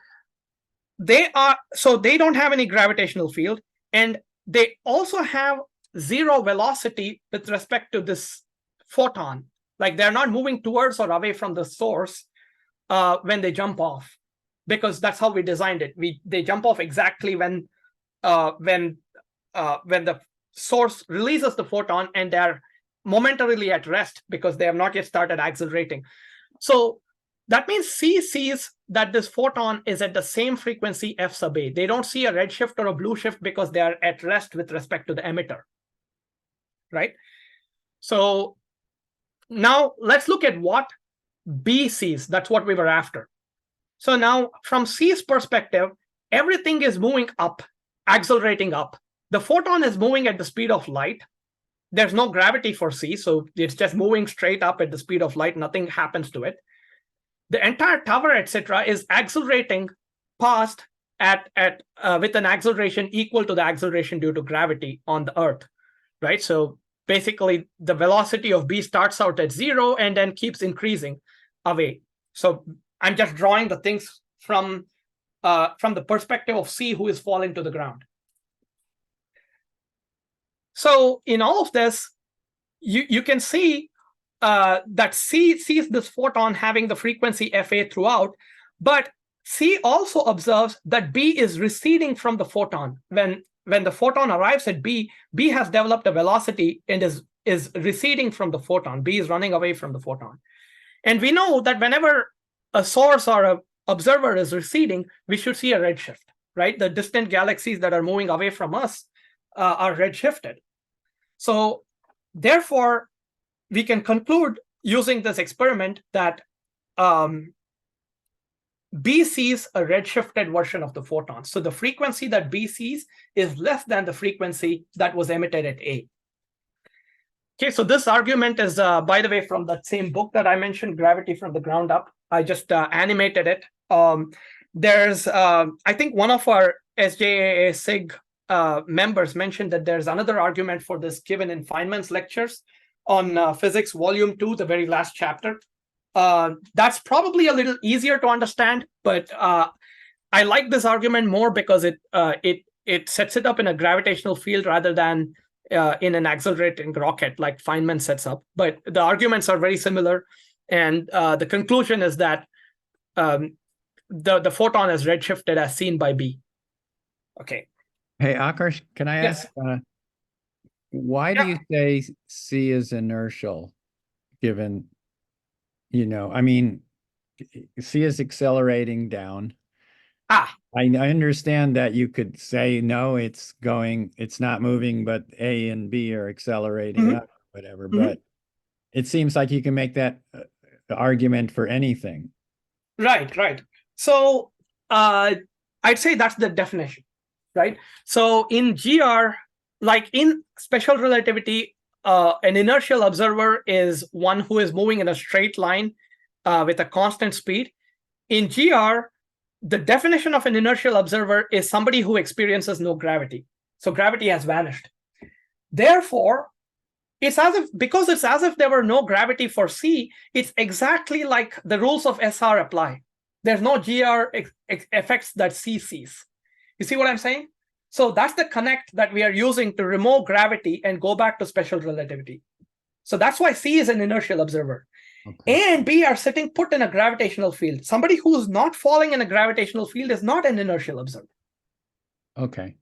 they don't have any gravitational field, and they also have zero velocity with respect to this photon. Like they're not moving towards or away from the source when they jump off, because that's how we designed it. They jump off exactly when the source releases the photon, and they're momentarily at rest because they have not yet started accelerating. So that means C sees that this photon is at the same frequency f sub a. They don't see a red shift or a blue shift because they are at rest with respect to the emitter, right? So now let's look at what B sees. That's what we were after. So now from C's perspective, everything is moving up, accelerating up. The photon is moving at the speed of light. There's no gravity for C, so it's just moving straight up at the speed of light. Nothing happens to it. The entire tower, etc., is accelerating past with an acceleration equal to the acceleration due to gravity on the Earth, right? So basically, the velocity of B starts out at 0 and then keeps increasing away. So I'm just drawing the things from the perspective of C, who is falling to the ground. So in all of this, you can see that C sees this photon having the frequency FA throughout, but C also observes that B is receding from the photon. When the photon arrives at B, B has developed a velocity and is receding from the photon. B is running away from the photon. And we know that whenever a source or an observer is receding, we should see a redshift, right? The distant galaxies that are moving away from us are redshifted. So therefore, we can conclude using this experiment that B sees a redshifted version of the photon. So the frequency that B sees is less than the frequency that was emitted at A. Okay, so this argument is, by the way, from that same book that I mentioned, Gravity from the Ground Up. I just animated it. There's, I think one of our SJAA SIG members mentioned that there's another argument for this given in Feynman's lectures on Physics Volume 2, the very last chapter. That's probably a little easier to understand, but I like this argument more because it sets it up in a gravitational field rather than in an accelerating rocket like Feynman sets up. But the arguments are very similar, and the conclusion is that the photon is redshifted as seen by B. Okay. Hey, Akarsh, can I ask, why do you say C is inertial, given, I mean, C is accelerating down. I understand that you could say, no, it's not moving, but A and B are accelerating up, whatever. But it seems like you can make that argument for anything. Right. So I'd say that's the definition, right? So in GR, like in special relativity, an inertial observer is one who is moving in a straight line with a constant speed. In GR, the definition of an inertial observer is somebody who experiences no gravity. So gravity has vanished. Therefore, because it's as if there were no gravity for C, it's exactly like the rules of SR apply. There's no GR effects that C sees. You see what I'm saying? So that's the connect that we are using to remove gravity and go back to special relativity. So that's why C is an inertial observer. Okay. A and B are sitting put in a gravitational field. Somebody who's not falling in a gravitational field is not an inertial observer. Okay.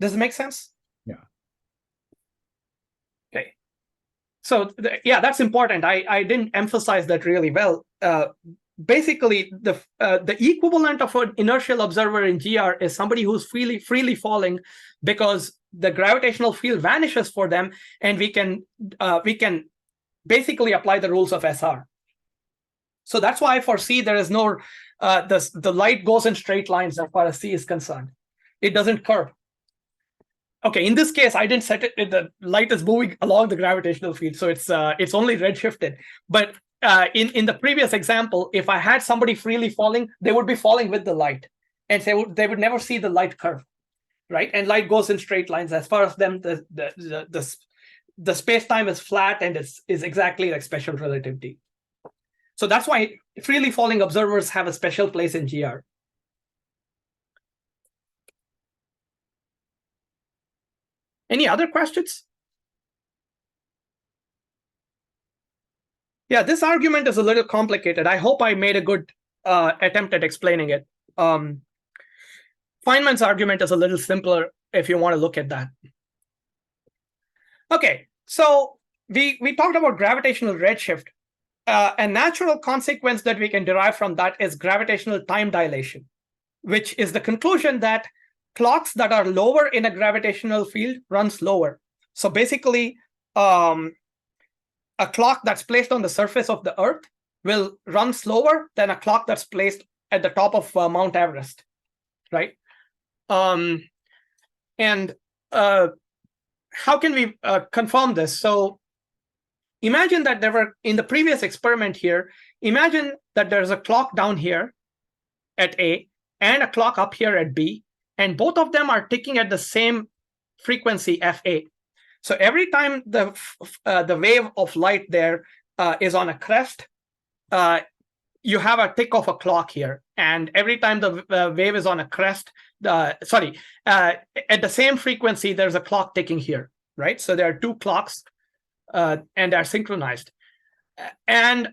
Does it make sense? Yeah. Okay. So that's important. I didn't emphasize that really well. Basically, the equivalent of an inertial observer in GR is somebody who's freely falling because the gravitational field vanishes for them, and we can basically apply the rules of SR. So that's why for C there is no the light goes in straight lines as far as C is concerned. It doesn't curve. Okay, in this case, I didn't set it. The light is moving along the gravitational field, so it's only redshifted. But in the previous example, if I had somebody freely falling, they would be falling with the light, and they would never see the light curve, right? And light goes in straight lines. As far as them, the space time is flat and is exactly like special relativity. So that's why freely falling observers have a special place in GR. Any other questions? Yeah, this argument is a little complicated. I hope I made a good attempt at explaining it. Feynman's argument is a little simpler if you want to look at that. Okay, so we talked about gravitational redshift. A natural consequence that we can derive from that is gravitational time dilation, which is the conclusion that clocks that are lower in a gravitational field run slower. So basically, a clock that's placed on the surface of the Earth will run slower than a clock that's placed at the top of Mount Everest, right? And how can we confirm this? So imagine that there were, in the previous experiment here, imagine that there's a clock down here at A and a clock up here at B, and both of them are ticking at the same frequency, FA. So every time the wave of light there is on a crest, you have a tick of a clock here. And every time the wave is on a crest, at the same frequency, there's a clock ticking here, right? So there are two clocks and they're synchronized. And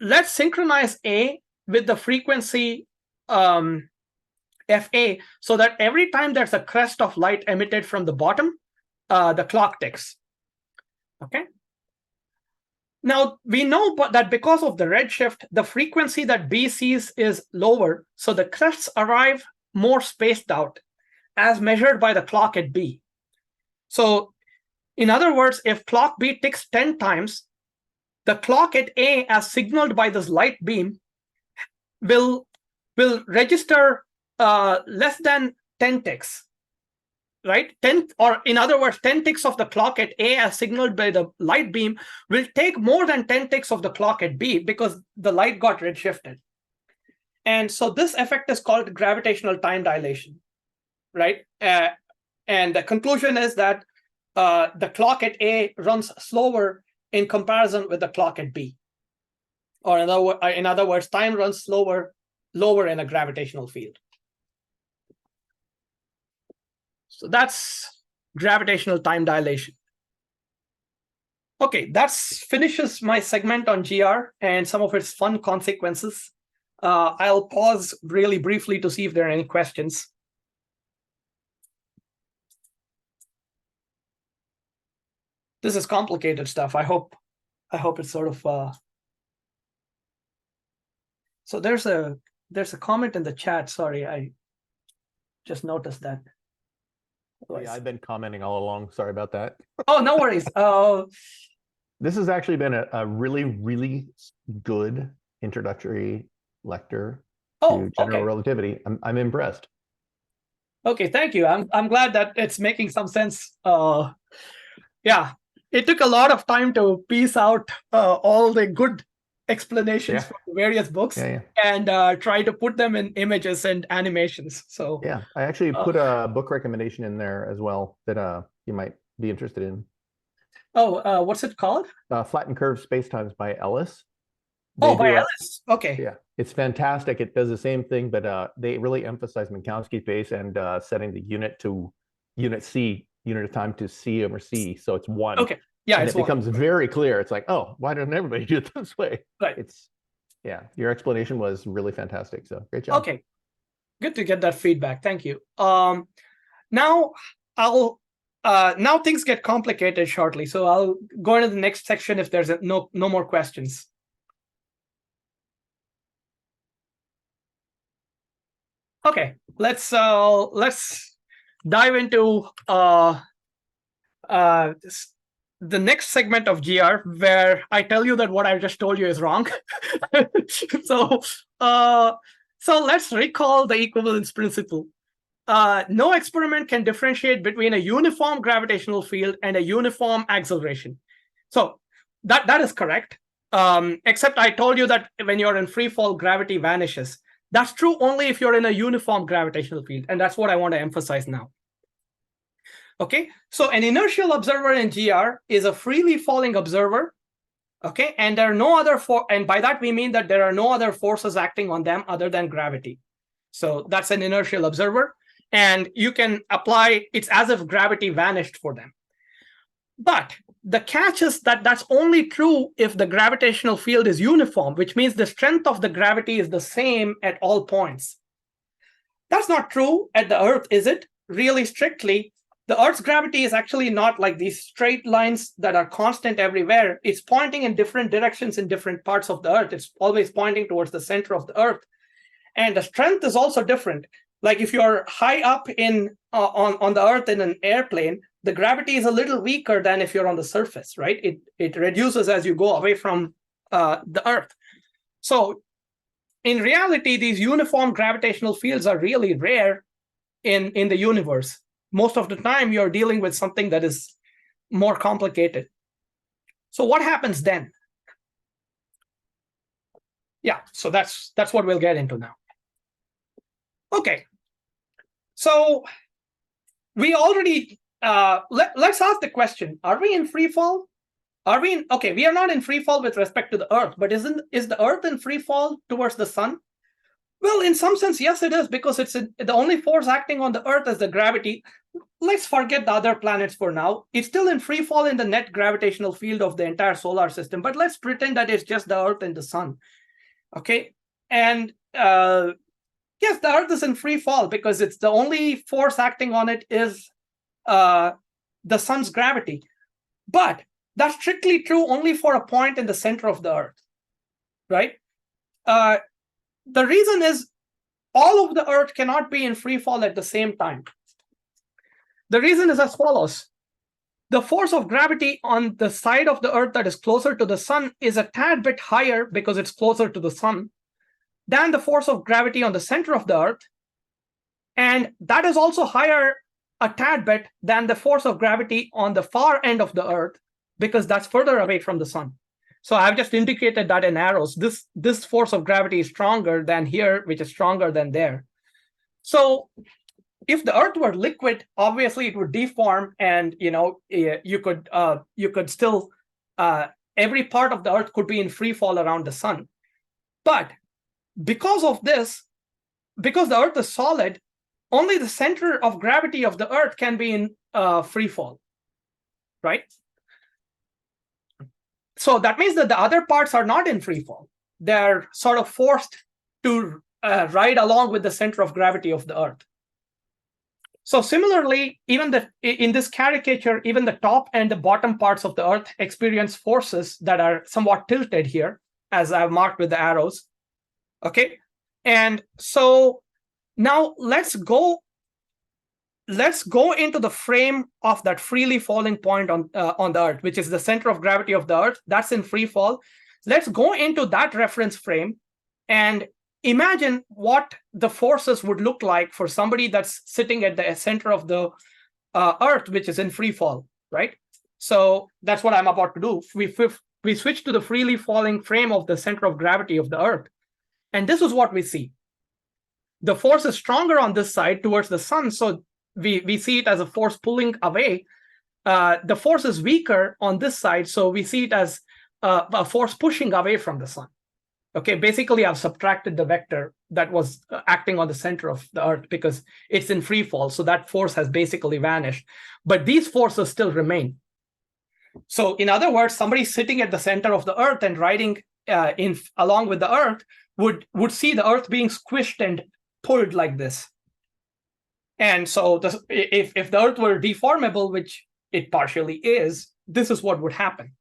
let's synchronize A with the frequency FA so that every time there's a crest of light emitted from the bottom, the clock ticks. Okay. Now, we know that because of the redshift, the frequency that B sees is lower, so the crests arrive more spaced out as measured by the clock at B. So in other words, if clock B ticks 10 times, the clock at A, as signaled by this light beam, will register less than 10 ticks, right? 10, or in other words, 10 ticks of the clock at A as signaled by the light beam will take more than 10 ticks of the clock at B because the light got redshifted. And so this effect is called gravitational time dilation, right? And the conclusion is that the clock at A runs slower in comparison with the clock at B. Or in other words, time runs lower in a gravitational field. So that's gravitational time dilation. Okay, that finishes my segment on GR and some of its fun consequences. I'll pause really briefly to see if there are any questions. This is complicated stuff. I hope it's sort of. So there's a comment in the chat. Sorry, I just noticed that. Yeah, I've been commenting all along. Sorry about that. Oh, no worries. This has actually been a really, really good introductory lecture to general relativity. I'm impressed. Okay, thank you. I'm glad that it's making some sense. Yeah, it took a lot of time to piece out all the good explanations from the various books and try to put them in images and animations. So yeah, I actually put a book recommendation in there as well that you might be interested in. Oh, what's it called? Flattened Curve Spacetimes by Ellis. By Ellis. Okay. Yeah, it's fantastic. It does the same thing, but they really emphasize Minkowski space and setting the unit to unit of time to C over C. So it's one. Okay. Yeah, and it becomes very clear. It's like, oh, why doesn't everybody do it this way? Right. Your explanation was really fantastic. So great job. Okay. Good to get that feedback. Thank you. Now now things get complicated shortly. So I'll go into the next section if there's no more questions. Okay, let's dive into the next segment of GR, where I tell you that what I just told you is wrong. So let's recall the equivalence principle. no experiment can differentiate between a uniform gravitational field and a uniform acceleration. So that is correct. Except I told you that when you're in free fall, gravity vanishes. That's true only if you're in a uniform gravitational field, and that's what I want to emphasize now. Okay, so an inertial observer in GR is a freely falling observer. Okay, and there are no other and by that we mean that there are no other forces acting on them other than gravity. So that's an inertial observer, and you can apply, it's as if gravity vanished for them. But the catch is that that's only true if the gravitational field is uniform, which means the strength of the gravity is the same at all points. That's not true at the Earth, is it? Really strictly, the Earth's gravity is actually not like these straight lines that are constant everywhere. It's pointing in different directions in different parts of the Earth. It's always pointing towards the center of the Earth. And the strength is also different. Like if you're high up in on the Earth in an airplane, the gravity is a little weaker than if you're on the surface, right? It reduces as you go away from the Earth. So in reality, these uniform gravitational fields are really rare in the universe. Most of the time, you're dealing with something that is more complicated. So what happens then? Yeah, so that's what we'll get into now. Okay, so we already, let's ask the question, are we in free fall? Are we in, okay, we are not in free fall with respect to the Earth, but is the Earth in free fall towards the sun? Well, in some sense, yes, it is, because it's the only force acting on the Earth is the gravity. Let's forget the other planets for now. It's still in free fall in the net gravitational field of the entire solar system, but let's pretend that it's just the Earth and the sun. Okay, and yes, the Earth is in free fall because it's the only force acting on it is the sun's gravity. But that's strictly true only for a point in the center of the Earth, right? The reason is all of the Earth cannot be in free fall at the same time. The reason is as follows. The force of gravity on the side of the Earth that is closer to the sun is a tad bit higher because it's closer to the sun than the force of gravity on the center of the Earth. And that is also higher a tad bit than the force of gravity on the far end of the Earth because that's further away from the sun. So I've just indicated that in arrows. This force of gravity is stronger than here, which is stronger than there. So if the Earth were liquid, obviously it would deform, and you could still every part of the Earth could be in free fall around the sun. But because of this, because the Earth is solid, only the center of gravity of the Earth can be in free fall, right? So that means that the other parts are not in free fall. They're sort of forced to ride along with the center of gravity of the Earth. So similarly, even in this caricature, even the top and the bottom parts of the Earth experience forces that are somewhat tilted here, as I've marked with the arrows. Okay, and so now let's go into the frame of that freely falling point on the Earth, which is the center of gravity of the Earth. That's in free fall. Let's go into that reference frame and imagine what the forces would look like for somebody that's sitting at the center of the Earth, which is in free fall, right? So that's what I'm about to do. We switch to the freely falling frame of the center of gravity of the Earth. And this is what we see. The force is stronger on this side towards the sun, so we see it as a force pulling away. The force is weaker on this side, so we see it as a force pushing away from the sun. Okay, basically I've subtracted the vector that was acting on the center of the Earth because it's in free fall, so that force has basically vanished. But these forces still remain. So in other words, somebody sitting at the center of the Earth and riding along with the Earth would see the Earth being squished and pulled like this. And so if the Earth were deformable, which it partially is, this is what would happen.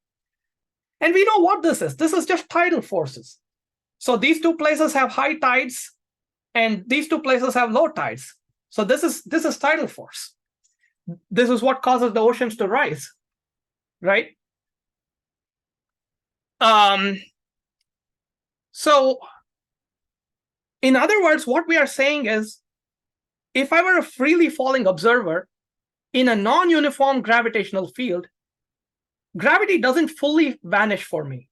And we know what this is. This is just tidal forces. So these two places have high tides, and these two places have low tides. So this is tidal force. This is what causes the oceans to rise, right? So in other words, what we are saying is if I were a freely falling observer in a non-uniform gravitational field, gravity doesn't fully vanish for me.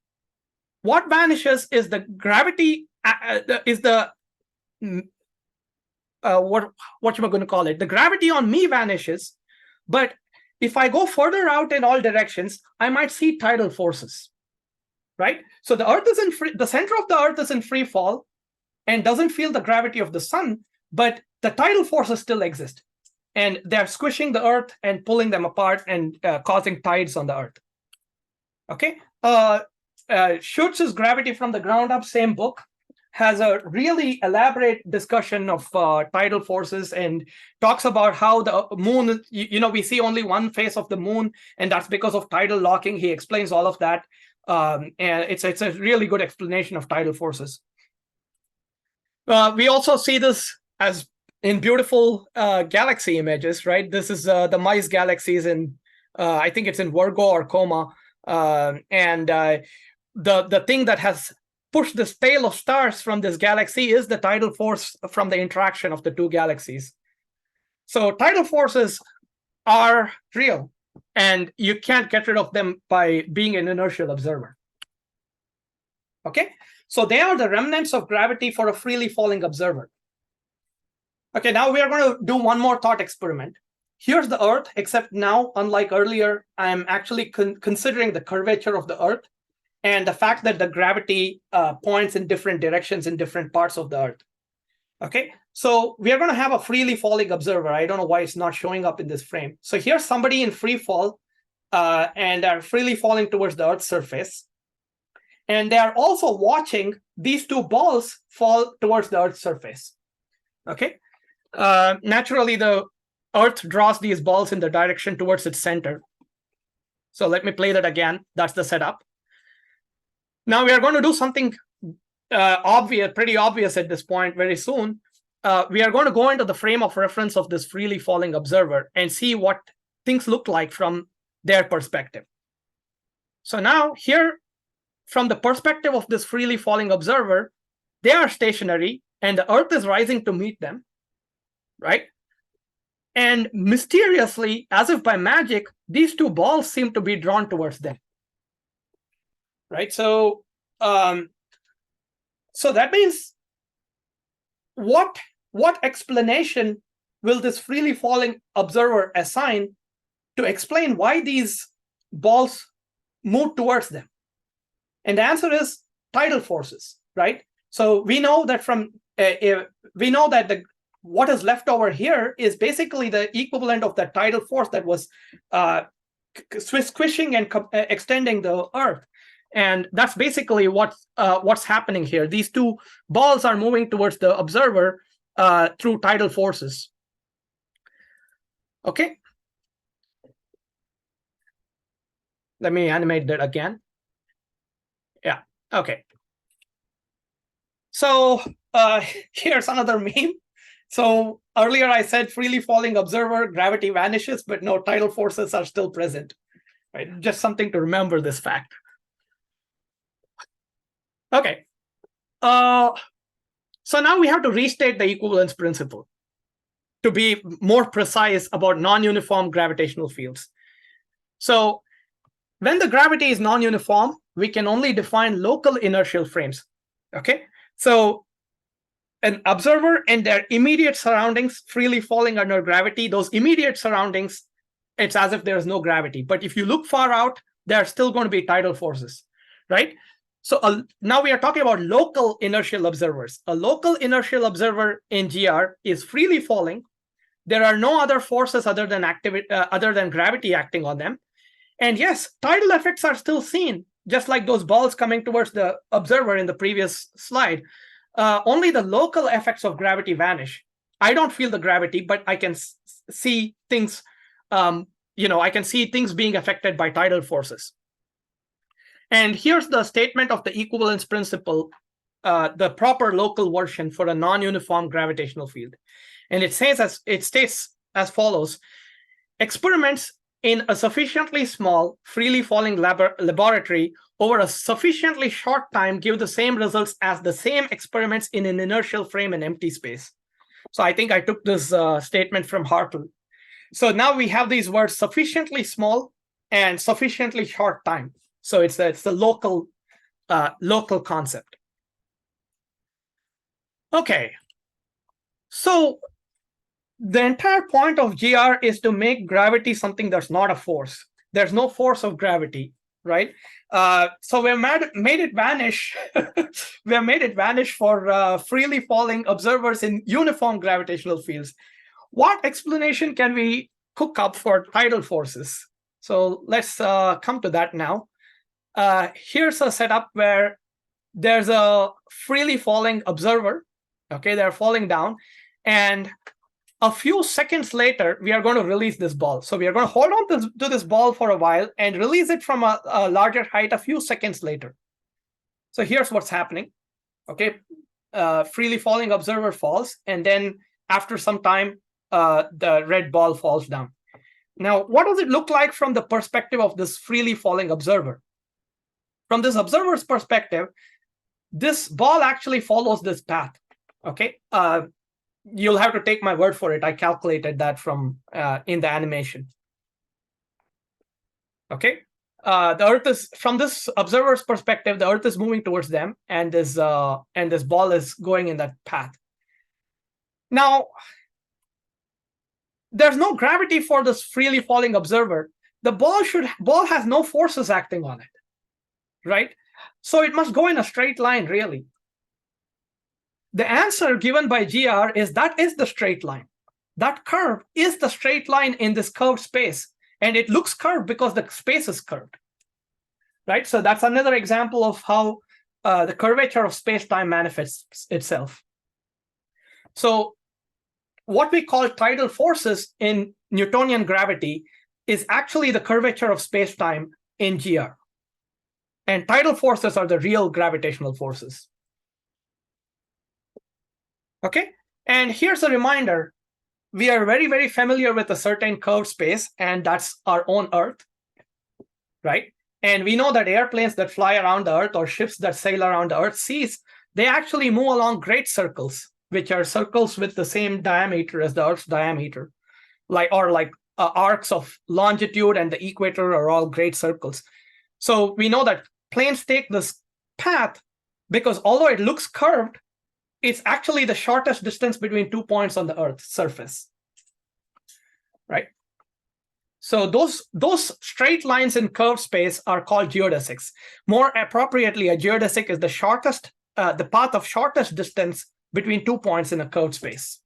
What vanishes is the gravity, what am I going to call it? The gravity on me vanishes, but if I go further out in all directions, I might see tidal forces, right? So the Earth is the center of the Earth is in free fall and doesn't feel the gravity of the sun, but the tidal forces still exist. And they're squishing the Earth and pulling them apart and causing tides on the Earth. Okay. Schutz's Gravity from the Ground Up, same book, has a really elaborate discussion of tidal forces and talks about how the moon, we see only one face of the moon, and that's because of tidal locking. He explains all of that. And it's a really good explanation of tidal forces. We also see this as in beautiful galaxy images, right? This is the mice galaxies in, I think it's in Virgo or Coma. The thing that has pushed this tail of stars from this galaxy is the tidal force from the interaction of the two galaxies. So tidal forces are real, and you can't get rid of them by being an inertial observer. Okay, so they are the remnants of gravity for a freely falling observer. Okay, now we are going to do one more thought experiment. Here's the Earth, except now, unlike earlier, I'm actually considering the curvature of the Earth and the fact that the gravity points in different directions in different parts of the Earth. Okay, so we are going to have a freely falling observer. I don't know why it's not showing up in this frame. So here's somebody in free fall and are freely falling towards the Earth's surface. And they are also watching these two balls fall towards the Earth's surface. Okay, naturally, the Earth draws these balls in the direction towards its center. So let me play that again. That's the setup. Now we are going to do something pretty obvious at this point very soon. We are going to go into the frame of reference of this freely falling observer and see what things look like from their perspective. So now here, from the perspective of this freely falling observer, they are stationary and the Earth is rising to meet them, right? And mysteriously, as if by magic, these two balls seem to be drawn towards them. Right, so that means what explanation will this freely falling observer assign to explain why these balls move towards them? And the answer is tidal forces, right? So we know that what is left over here is basically the equivalent of the tidal force that was squishing and extending the Earth. And that's basically what's happening here. These two balls are moving towards the observer through tidal forces. Okay. Let me animate that again. Yeah, okay. So here's another meme. So earlier I said freely falling observer, gravity vanishes, but no, tidal forces are still present. Right? Just something to remember this fact. Okay. So now we have to restate the equivalence principle to be more precise about non-uniform gravitational fields. So when the gravity is non-uniform, we can only define local inertial frames. Okay. So an observer and their immediate surroundings freely falling under gravity, those immediate surroundings, it's as if there is no gravity. But if you look far out, there are still going to be tidal forces, right? So now we are talking about local inertial observers. A local inertial observer in GR is freely falling. There are no other forces other than gravity acting on them. And yes, tidal effects are still seen, just like those balls coming towards the observer in the previous slide. Only the local effects of gravity vanish. I don't feel the gravity, but I can see things, I can see things being affected by tidal forces. And here's the statement of the equivalence principle, the proper local version for a non-uniform gravitational field. And it states as follows: experiments in a sufficiently small, freely falling laboratory over a sufficiently short time give the same results as the same experiments in an inertial frame in empty space. So I think I took this statement from Hartle. So now we have these words sufficiently small and sufficiently short time. So it's the local concept. Okay. So the entire point of GR is to make gravity something that's not a force. There's no force of gravity, right? So we made it vanish. We have made it vanish for freely falling observers in uniform gravitational fields. What explanation can we cook up for tidal forces? So let's come to that now. Here's a setup where there's a freely falling observer. Okay, they're falling down, and a few seconds later, we are going to release this ball. So we are going to hold on to this ball for a while and release it from a larger height a few seconds later. So here's what's happening. Okay, freely falling observer falls, and then after some time, the red ball falls down. Now, what does it look like from the perspective of this freely falling observer? From this observer's perspective, this ball actually follows this path. Okay, you'll have to take my word for it. I calculated that from in the animation. Okay, the Earth is, from this observer's perspective, the Earth is moving towards them, and this ball is going in that path. Now, there's no gravity for this freely falling observer. The ball has no forces acting on it, right? So it must go in a straight line, really. The answer given by GR is that is the straight line. That curve is the straight line in this curved space. And it looks curved because the space is curved, right? So that's another example of how the curvature of space-time manifests itself. So what we call tidal forces in Newtonian gravity is actually the curvature of space-time in GR. And tidal forces are the real gravitational forces. Okay, and here's a reminder. We are very, very familiar with a certain curved space, and that's our own Earth, right? And we know that airplanes that fly around the Earth or ships that sail around the Earth's seas, they actually move along great circles, which are circles with the same diameter as the Earth's diameter, like arcs of longitude and the equator are all great circles. So we know that planes take this path because although it looks curved, it's actually the shortest distance between 2 points on the Earth's surface, right? So those straight lines in curved space are called geodesics. More appropriately, a geodesic is the path of shortest distance between 2 points in a curved space.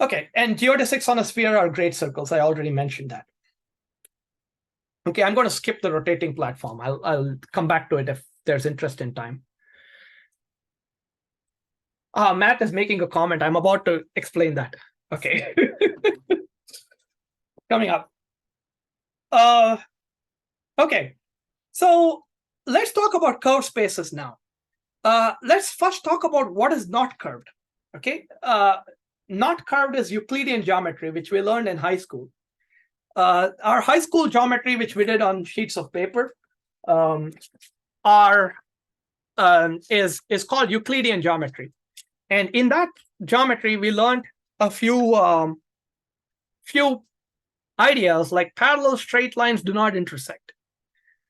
Okay, and geodesics on a sphere are great circles. I already mentioned that. Okay, I'm going to skip the rotating platform. I'll come back to it if there's interest in time. Matt is making a comment. I'm about to explain that. Okay. Coming up. Okay, so let's talk about curved spaces now. Let's first talk about what is not curved. Okay, not curved is Euclidean geometry, which we learned in high school. Our high school geometry, which we did on sheets of paper, is called Euclidean geometry. And in that geometry, we learned a few ideas like parallel straight lines do not intersect.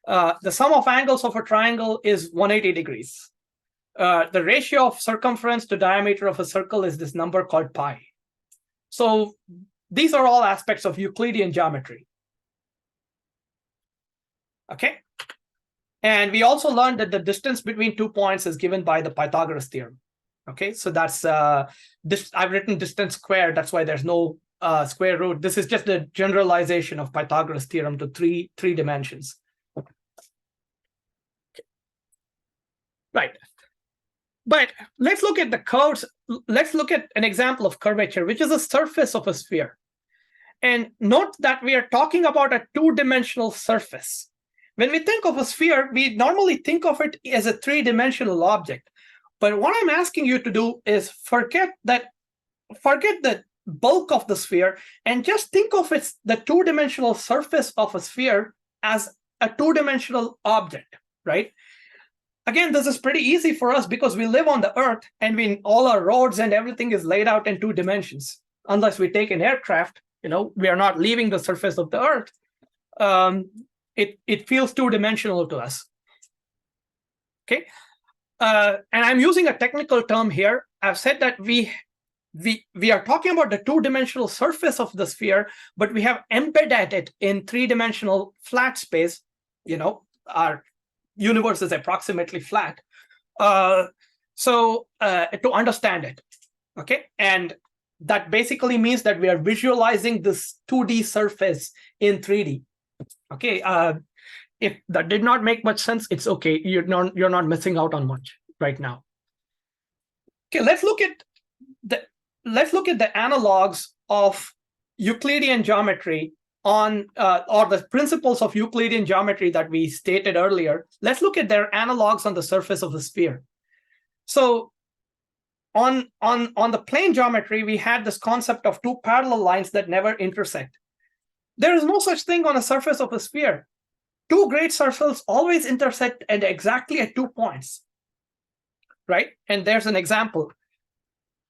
The sum of angles of a triangle is 180 degrees. The ratio of circumference to diameter of a circle is this number called pi. So these are all aspects of Euclidean geometry. Okay. And we also learned that the distance between 2 points is given by the Pythagoras theorem. Okay, so that's I've written distance squared. That's why there's no square root. This is just a generalization of Pythagoras theorem to three dimensions. Right. But let's look at the curves. Let's look at an example of curvature, which is the surface of a sphere. And note that we are talking about a two-dimensional surface. When we think of a sphere, we normally think of it as a three-dimensional object. But what I'm asking you to do is forget the bulk of the sphere and just think of the two-dimensional surface of a sphere as a two-dimensional object, right? again, this is pretty easy for us because we live on the Earth and all our roads and everything is laid out in 2 dimensions. Unless we take an aircraft, we are not leaving the surface of the Earth. It feels 2-dimensional to us. Okay, and I'm using a technical term here. I've said that we are talking about the 2-dimensional surface of the sphere, but we have embedded it in 3-dimensional flat space. Our universe is approximately flat. So to understand it, okay, and that basically means that we are visualizing this 2D surface in 3D. Okay, if that did not make much sense, it's okay. You're not missing out on much right now. Okay, let's look at the analogs of Euclidean geometry or the principles of Euclidean geometry that we stated earlier. Let's look at their analogs on the surface of the sphere. So on the plane geometry, we had this concept of 2 parallel lines that never intersect. There is no such thing on the surface of a sphere. 2 great circles always intersect exactly at 2 points, right? And there's an example.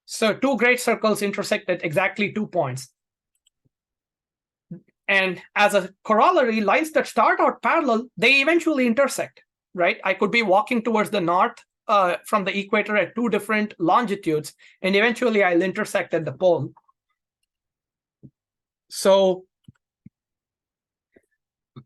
So 2 great circles intersect at exactly 2 points. And as a corollary, lines that start out parallel, they eventually intersect, right? I could be walking towards the north from the equator at 2 different longitudes, and eventually I'll intersect at the pole. So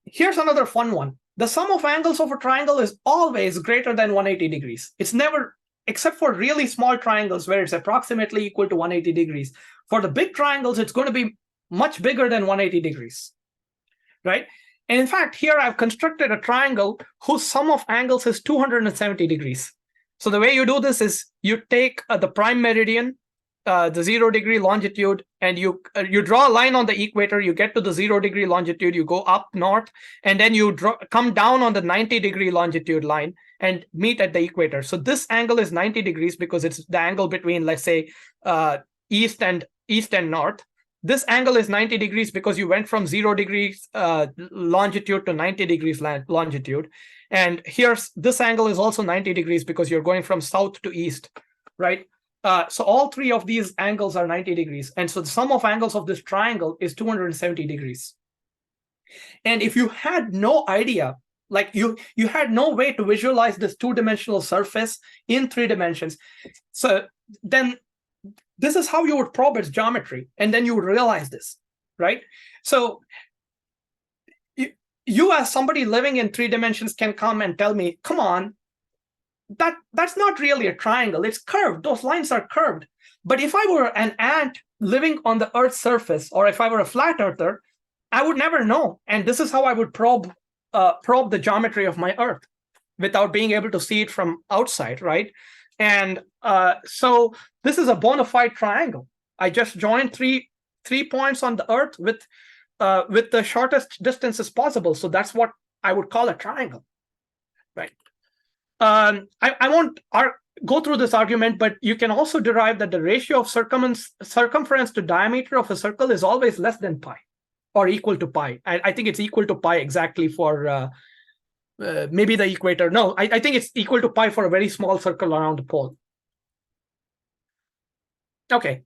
here's another fun one. The sum of angles of a triangle is always greater than 180 degrees. It's never, except for really small triangles where it's approximately equal to 180 degrees. For the big triangles, it's going to be much bigger than 180 degrees, right? And in fact, here I've constructed a triangle whose sum of angles is 270 degrees. So the way you do this is you take the prime meridian, the 0-degree longitude, and you draw a line on the equator. You get to the 0-degree longitude, you go up north, and then you come down on the 90-degree longitude line and meet at the equator. So this angle is 90 degrees because it's the angle between, let's say, east and north. This angle is 90 degrees because you went from 0 degrees longitude to 90 degrees longitude. And here's this angle is also 90 degrees because you're going from south to east, right? So all 3 of these angles are 90 degrees. And so the sum of angles of this triangle is 270 degrees. And if you had no idea, like you had no way to visualize this 2-dimensional surface in 3 dimensions, so then this is how you would probe its geometry, and then you would realize this, right? So you as somebody living in 3 dimensions can come and tell me, come on, that's not really a triangle. It's curved. Those lines are curved. But if I were an ant living on the Earth's surface, or if I were a flat earther, I would never know. And this is how I would probe the geometry of my Earth without being able to see it from outside, right? And so this is a bona fide triangle. I just joined three points on the Earth with the shortest distances possible. So that's what I would call a triangle, right? I won't go through this argument, but you can also derive that the ratio of circumference to diameter of a circle is always less than pi or equal to pi. I think it's equal to pi exactly for maybe the equator. No, I think it's equal to pi for a very small circle around the pole. Okay.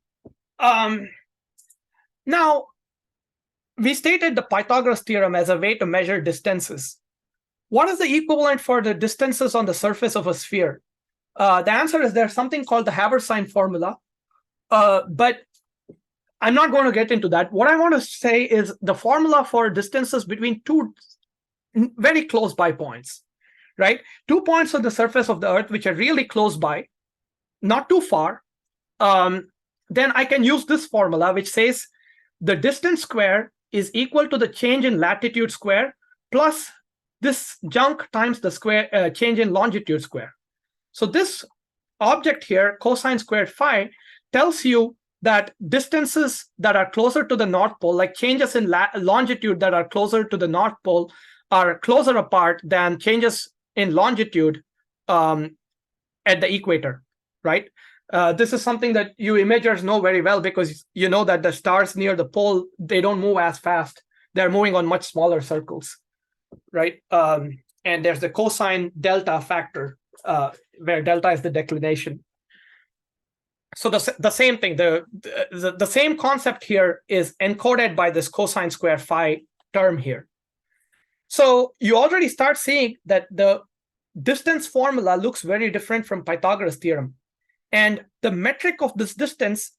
Now, we stated the Pythagoras theorem as a way to measure distances. What is the equivalent for the distances on the surface of a sphere? The answer is there's something called the Haber-Sein formula, but I'm not going to get into that. What I want to say is the formula for distances between 2 very close by points, right? 2 points on the surface of the Earth, which are really close by, not too far. Then I can use this formula, which says the distance square is equal to the change in latitude square plus this junk times the square change in longitude square. So this object here, cosine squared phi, tells you that distances that are closer to the North Pole, like changes in longitude that are closer to the North Pole, are closer apart than changes in longitude at the equator, right? This is something that you imagers know very well because you know that the stars near the pole, they don't move as fast. They're moving on much smaller circles, right? And there's the cosine delta factor where delta is the declination. So the same thing, the same concept here is encoded by this cosine square phi term here. So you already start seeing that the distance formula looks very different from Pythagoras theorem. And the metric of this distance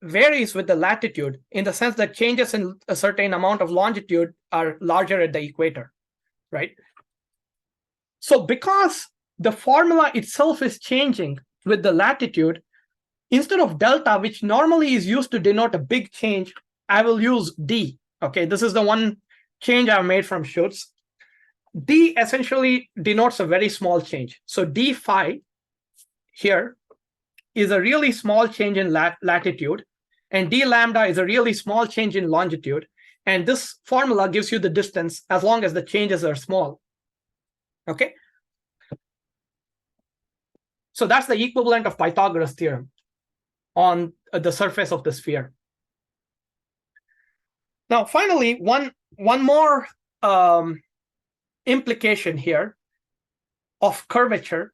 varies with the latitude, in the sense that changes in a certain amount of longitude are larger at the equator, right? So because the formula itself is changing with the latitude, instead of delta, which normally is used to denote a big change, I will use d. Okay, this is the one change I've made from Schutz. D essentially denotes a very small change. So d phi here is a really small change in latitude, and d lambda is a really small change in longitude. And this formula gives you the distance as long as the changes are small. Okay. So that's the equivalent of Pythagoras theorem on the surface of the sphere. Now, finally, one more implication here of curvature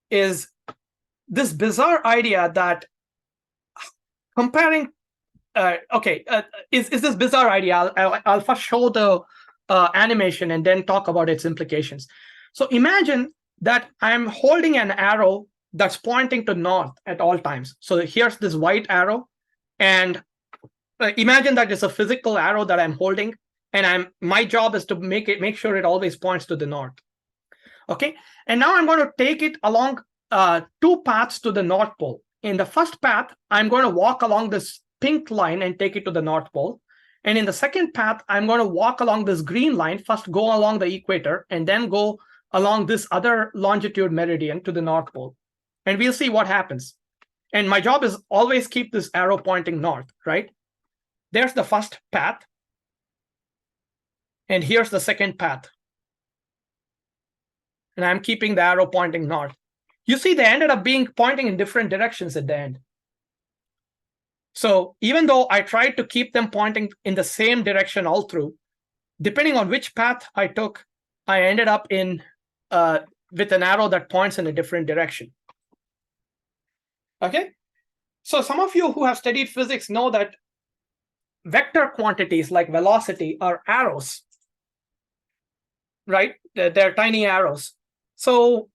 is this bizarre idea that comparing, is this bizarre idea? I'll first show the animation and then talk about its implications. So imagine that I'm holding an arrow that's pointing to north at all times. So here's this white arrow, and imagine that it's a physical arrow that I'm holding, and my job is to make sure it always points to the north. Okay, and now I'm going to take it along two paths to the North Pole. In the first path, I'm going to walk along this pink line and take it to the North Pole. And in the second path, I'm going to walk along this green line, first go along the equator, and then go along this other longitude meridian to the North Pole. And we'll see what happens. And my job is always keep this arrow pointing north, right? There's the first path. And here's the second path. And I'm keeping the arrow pointing north. You see, they ended up being pointing in different directions at the end. So even though I tried to keep them pointing in the same direction all through, depending on which path I took, I ended up in with an arrow that points in a different direction. Okay, so some of you who have studied physics know that vector quantities like velocity are arrows, right? They're tiny arrows. So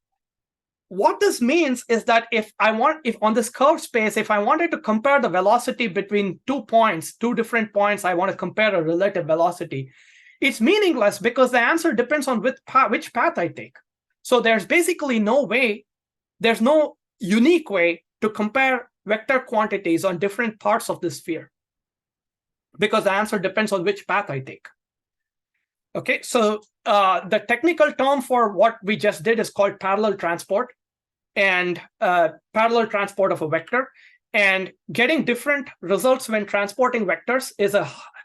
what this means is that if on this curved space, if I wanted to compare the velocity between 2 points, 2 different points, I want to compare a relative velocity, it's meaningless because the answer depends on which path I take. So there's basically no way, there's no unique way to compare vector quantities on different parts of the sphere, because the answer depends on which path I take. Okay, so the technical term for what we just did is called parallel transport, and parallel transport of a vector. And getting different results when transporting vectors is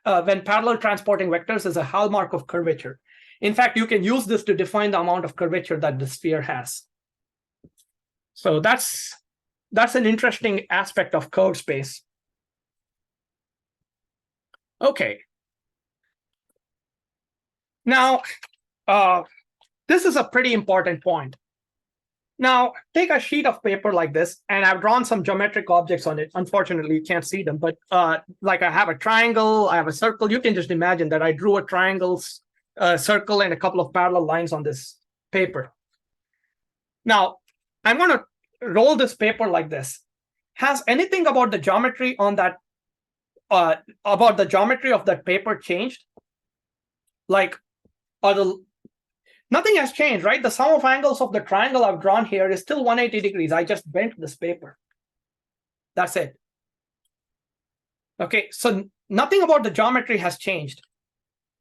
when parallel transporting vectors is a hallmark of curvature. In fact, you can use this to define the amount of curvature that the sphere has. So that's an interesting aspect of curved space. Okay. Now, this is a pretty important point. Now, take a sheet of paper like this, and I've drawn some geometric objects on it. Unfortunately, you can't see them, but like I have a triangle, I have a circle. You can just imagine that I drew a triangle, circle, and a couple of parallel lines on this paper. Now, I'm going to roll this paper like this. Has anything about the geometry on that, about the geometry of that paper changed? Like, nothing has changed, right? The sum of angles of the triangle I've drawn here is still 180 degrees. I just bent this paper. That's it. Okay, so nothing about the geometry has changed.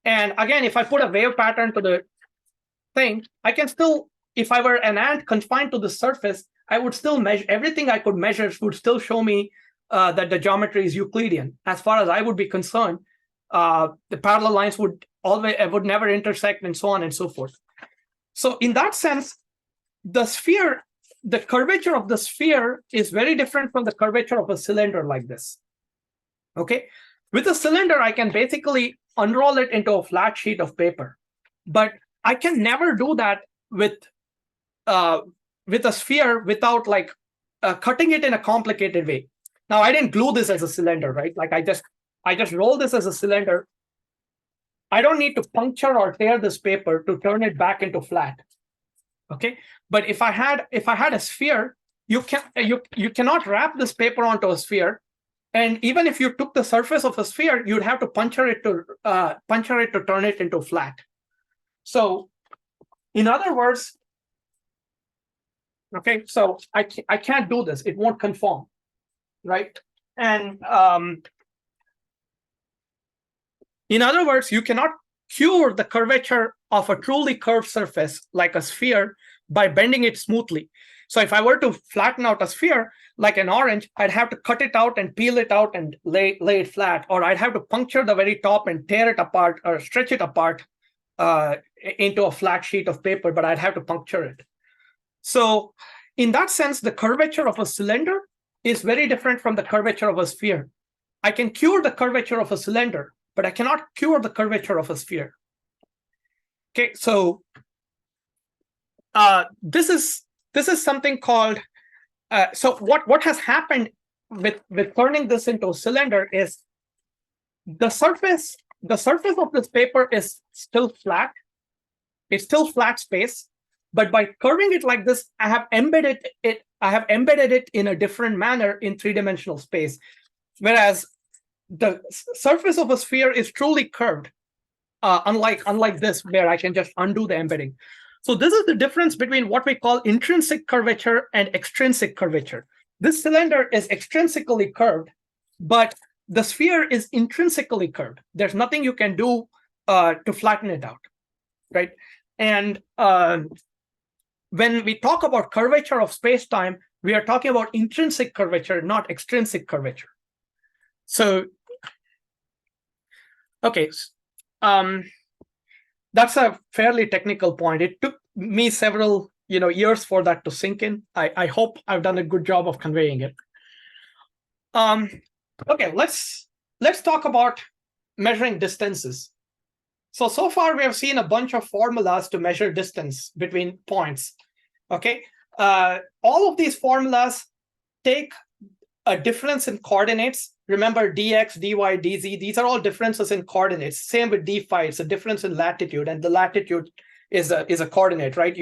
And again, if I put a wave pattern to the thing, I can still, if I were an ant confined to the surface, I would still measure, everything I could measure would still show me that the geometry is Euclidean. As far as I would be concerned, the parallel lines would never intersect, and so on and so forth. So in that sense, the sphere, the curvature of the sphere is very different from the curvature of a cylinder like this. Okay, with a cylinder, I can basically unroll it into a flat sheet of paper, but I can never do that with with a sphere without like cutting it in a complicated way. Now, I didn't glue this as a cylinder, right? Like I just roll this as a cylinder. I don't need to puncture or tear this paper to turn it back into flat. Okay, but if I had a sphere, you cannot wrap this paper onto a sphere, and even if you took the surface of a sphere, you'd have to puncture it to turn it into flat. So, in other words, okay, so I can't do this; it won't conform, right? And in other words, you cannot cure the curvature of a truly curved surface like a sphere by bending it smoothly. So if I were to flatten out a sphere like an orange, I'd have to cut it out and peel it out and lay it flat, or I'd have to puncture the very top and tear it apart or stretch it apart into a flat sheet of paper, but I'd have to puncture it. So in that sense, the curvature of a cylinder is very different from the curvature of a sphere. I can cure the curvature of a cylinder, but I cannot cure the curvature of a sphere. Okay, so this is something called. So what has happened with turning this into a cylinder is the surface of this paper is still flat. It's still flat space, but by curving it like this, I have embedded it in a different manner in three-dimensional space, whereas the surface of a sphere is truly curved, unlike this, where I can just undo the embedding. So this is the difference between what we call intrinsic curvature and extrinsic curvature. This cylinder is extrinsically curved, but the sphere is intrinsically curved. There's nothing you can do to flatten it out, right? And when we talk about curvature of space-time, we are talking about intrinsic curvature, not extrinsic curvature. So, okay, that's a fairly technical point. It took me several years for that to sink in. I hope I've done a good job of conveying it. Okay, let's talk about measuring distances. So far we have seen a bunch of formulas to measure distance between points. Okay, all of these formulas take a difference in coordinates. Remember, dx, dy, dz, these are all differences in coordinates. Same with d phi, it's a difference in latitude, and the latitude is a coordinate, right?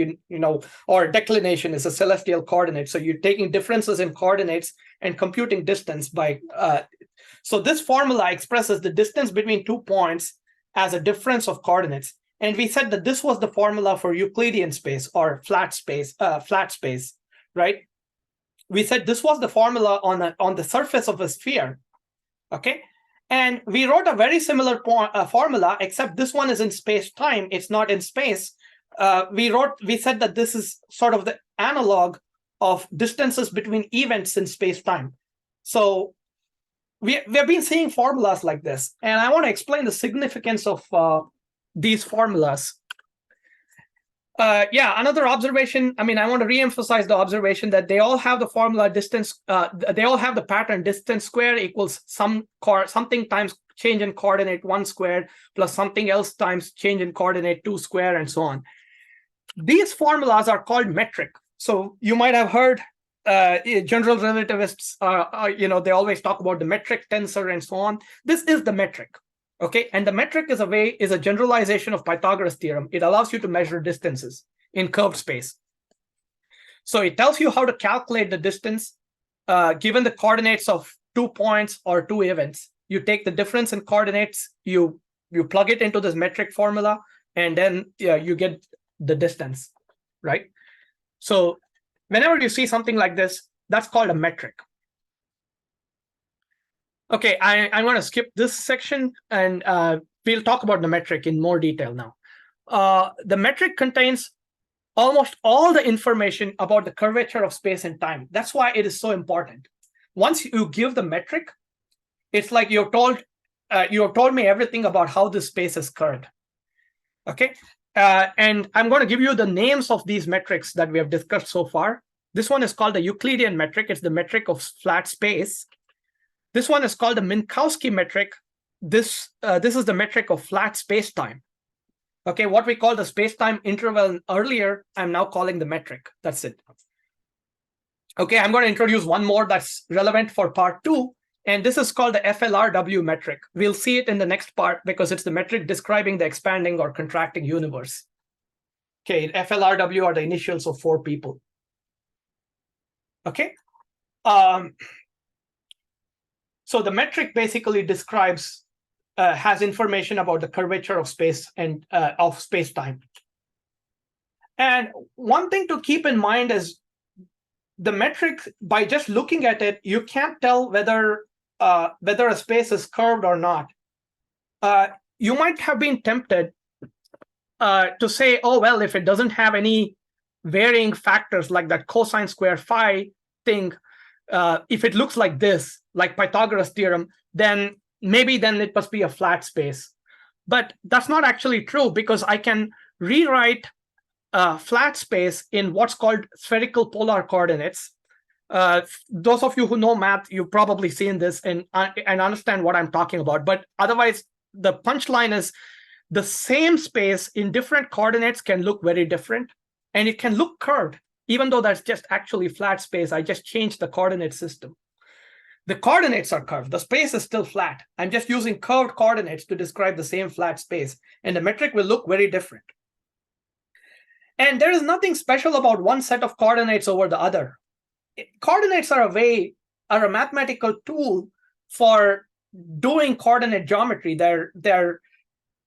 Or declination is a celestial coordinate. So you're taking differences in coordinates and computing distance by. So this formula expresses the distance between 2 points as a difference of coordinates. And we said that this was the formula for Euclidean space or flat space, right? We said this was the formula on the surface of a sphere, okay? And we wrote a very similar formula, except this one is in space-time. It's not in space. We said that this is sort of the analog of distances between events in space-time. So we have been seeing formulas like this, and I want to explain the significance of these formulas. Another observation. I want to reemphasize the observation that they all have the formula distance. They all have the pattern distance squared equals something times change in coordinate 1 squared plus something else times change in coordinate 2 squared, and so on. These formulas are called metric. So you might have heard general relativists. They always talk about the metric tensor and so on. This is the metric. Okay, and the metric is a generalization of Pythagoras theorem. It allows you to measure distances in curved space. So it tells you how to calculate the distance given the coordinates of 2 points or 2 events. You take the difference in coordinates, you plug it into this metric formula, and then you get the distance, right? So whenever you see something like this, that's called a metric. Okay, I'm going to skip this section, and we'll talk about the metric in more detail now. The metric contains almost all the information about the curvature of space and time. That's why it is so important. Once you give the metric, it's like you have told me everything about how this space is curved. Okay, and I'm going to give you the names of these metrics that we have discussed so far. This one is called the Euclidean metric. It's the metric of flat space. This one is called the Minkowski metric. This is the metric of flat space-time. Okay, what we call the space-time interval earlier, I'm now calling the metric. That's it. Okay, I'm going to introduce one more that's relevant for part 2, and this is called the FLRW metric. We'll see it in the next part because it's the metric describing the expanding or contracting universe. Okay, FLRW are the initials of 4 people. Okay. So the metric basically describes, has information about the curvature of space and of space-time. And one thing to keep in mind is the metric, by just looking at it, you can't tell whether a space is curved or not. You might have been tempted to say, oh, well, if it doesn't have any varying factors like that cosine square phi thing, if it looks like this, like Pythagoras theorem, then maybe it must be a flat space. But that's not actually true, because I can rewrite flat space in what's called spherical polar coordinates. Those of you who know math, you've probably seen this and understand what I'm talking about. But otherwise, the punchline is the same space in different coordinates can look very different, and it can look curved, even though that's just actually flat space. I just changed the coordinate system. The coordinates are curved. The space is still flat. I'm just using curved coordinates to describe the same flat space, and the metric will look very different. And there is nothing special about one set of coordinates over the other. Coordinates are a mathematical tool for doing coordinate geometry. They're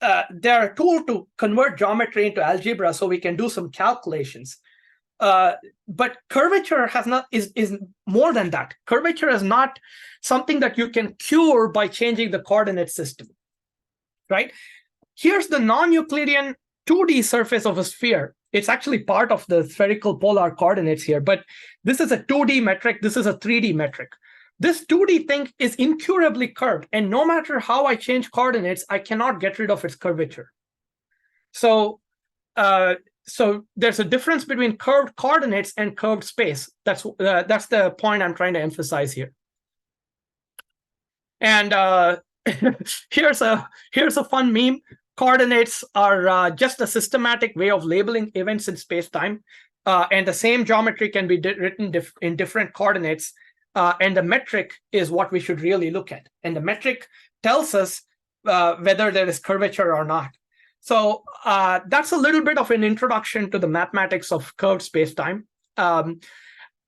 a tool to convert geometry into algebra, so we can do some calculations. But curvature is more than that. Curvature is not something that you can cure by changing the coordinate system, right? Here's the non-Euclidean 2D surface of a sphere. It's actually part of the spherical polar coordinates here, but this is a 2D metric. This is a 3D metric. This 2D thing is incurably curved, and no matter how I change coordinates, I cannot get rid of its curvature. So there's a difference between curved coordinates and curved space. That's the point I'm trying to emphasize here. And here's a fun meme. Coordinates are just a systematic way of labeling events in space-time, and the same geometry can be written in different coordinates. And the metric is what we should really look at. And the metric tells us whether there is curvature or not. So that's a little bit of an introduction to the mathematics of curved space-time. And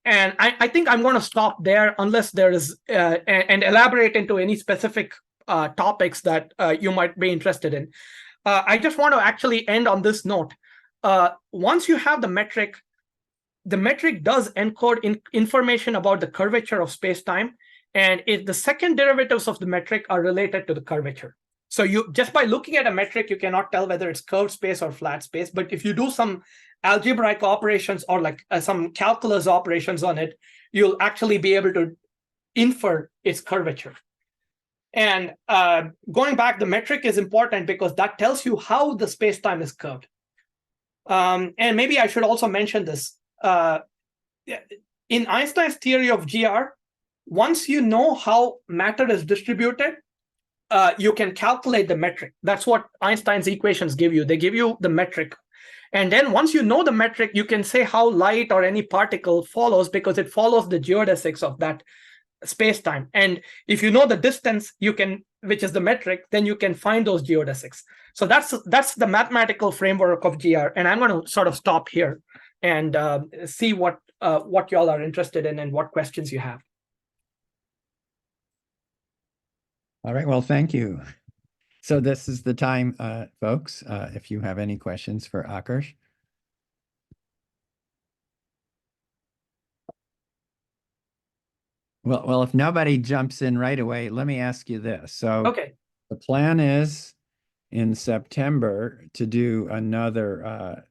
I think I'm going to stop there unless there is, and elaborate into any specific topics that you might be interested in. I just want to actually end on this note. Once you have the metric does encode information about the curvature of space-time, and the second derivatives of the metric are related to the curvature. So you just by looking at a metric, you cannot tell whether it's curved space or flat space. But if you do some algebraic operations or like some calculus operations on it, you'll actually be able to infer its curvature. And going back, the metric is important because that tells you how the space-time is curved. And maybe I should also mention this. In Einstein's theory of GR, once you know how matter is distributed, you can calculate the metric. That's what Einstein's equations give you. They give you the metric. And then once you know the metric, you can say how light or any particle follows, because it follows the geodesics of that space-time. And if you know the distance, which is the metric, then you can find those geodesics. So that's the mathematical framework of GR. And I'm going to sort of stop here and see what y'all are interested in and what questions you have. All right, well, thank you. So this is the time, folks, if you have any questions for Akarsh. Well, if nobody jumps in right away, let me ask you this. So okay, the plan is in September to do another,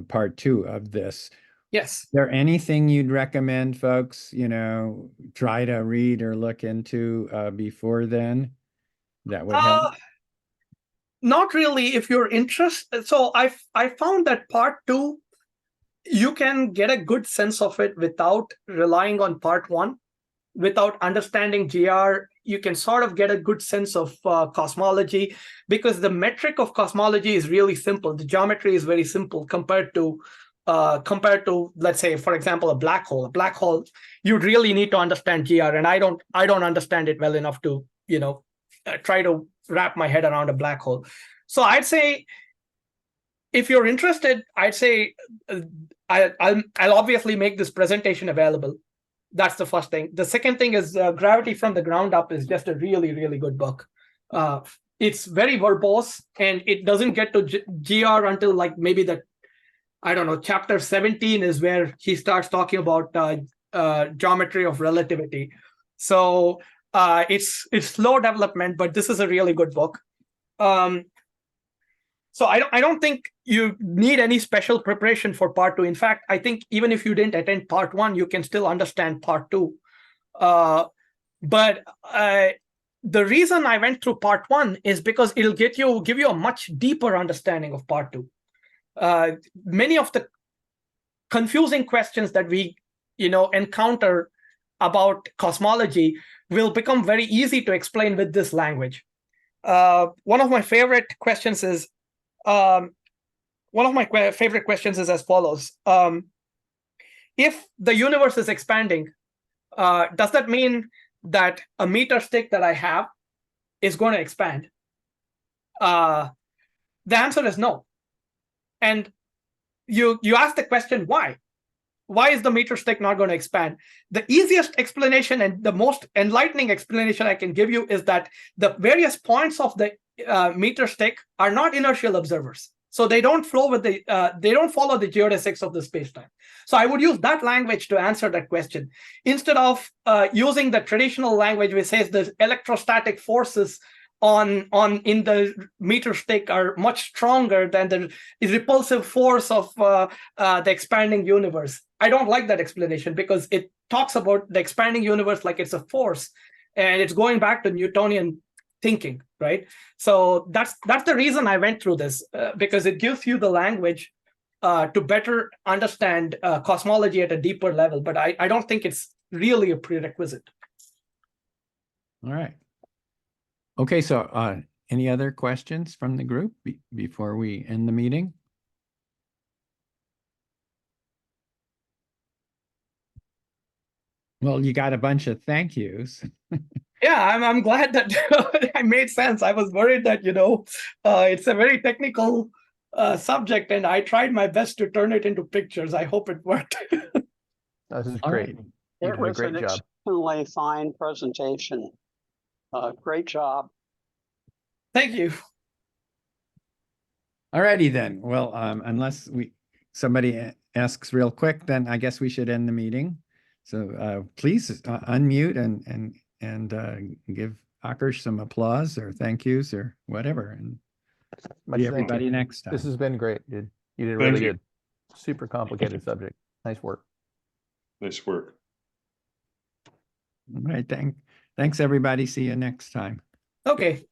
part 2 of this. yes. Is there anything you'd recommend folks, try to read or look into before then that would help? Not really, if you're interested. So I found that part 2, you can get a good sense of it without relying on part 1. Without understanding GR, you can sort of get a good sense of cosmology, because the metric of cosmology is really simple. The geometry is very simple compared to compared to, let's say, for example, a black hole. A black hole, you'd really need to understand GR, and I don't understand it well enough to, try to wrap my head around a black hole. So I'd say, if you're interested, I'd say I'll obviously make this presentation available. That's the first thing. The second thing is Gravity from the Ground Up is just a really, really good book. It's very verbose, and it doesn't get to GR until like maybe chapter 17 is where he starts talking about geometry of relativity. So it's slow development, but this is a really good book. So I don't think you need any special preparation for part 2. In fact, I think even if you didn't attend part 1, you can still understand part 2. But the reason I went through part 1 is because it'll give you a much deeper understanding of part 2. Many of the confusing questions that we encounter about cosmology will become very easy to explain with this language. One of my favorite questions is as follows. If the universe is expanding, does that mean that a meter stick that I have is going to expand? The answer is no. And you ask the question, why? Why is the meter stick not going to expand? The easiest explanation and the most enlightening explanation I can give you is that the various points of the meter stick are not inertial observers. So they don't flow with they don't follow the geodesics of the spacetime. So I would use that language to answer that question instead of using the traditional language which says the electrostatic forces in the meter stick are much stronger than the repulsive force of the expanding universe. I don't like that explanation because it talks about the expanding universe like it's a force, and it's going back to Newtonian thinking, right? So that's the reason I went through this, because it gives you the language to better understand cosmology at a deeper level. But I don't think it's really a prerequisite. All right. Okay, so any other questions from the group before we end the meeting? Well, you got a bunch of thank yous. Yeah, I'm glad that I made sense. I was worried that, it's a very technical subject, and I tried my best to turn it into pictures. I hope it worked. This is All great. right. You It did a was great an job. exceptionally fine presentation. Great job. Thank you. All righty then. Well, unless somebody asks real quick, then I guess we should end the meeting. So please unmute and give Akarsh some applause or thank yous or whatever, and Much see thank you. everybody next time. This has been great, dude. You did Thank really you. good. Super complicated subject. Nice work. Nice work. All right. Thanks everybody. See you next time. Okay.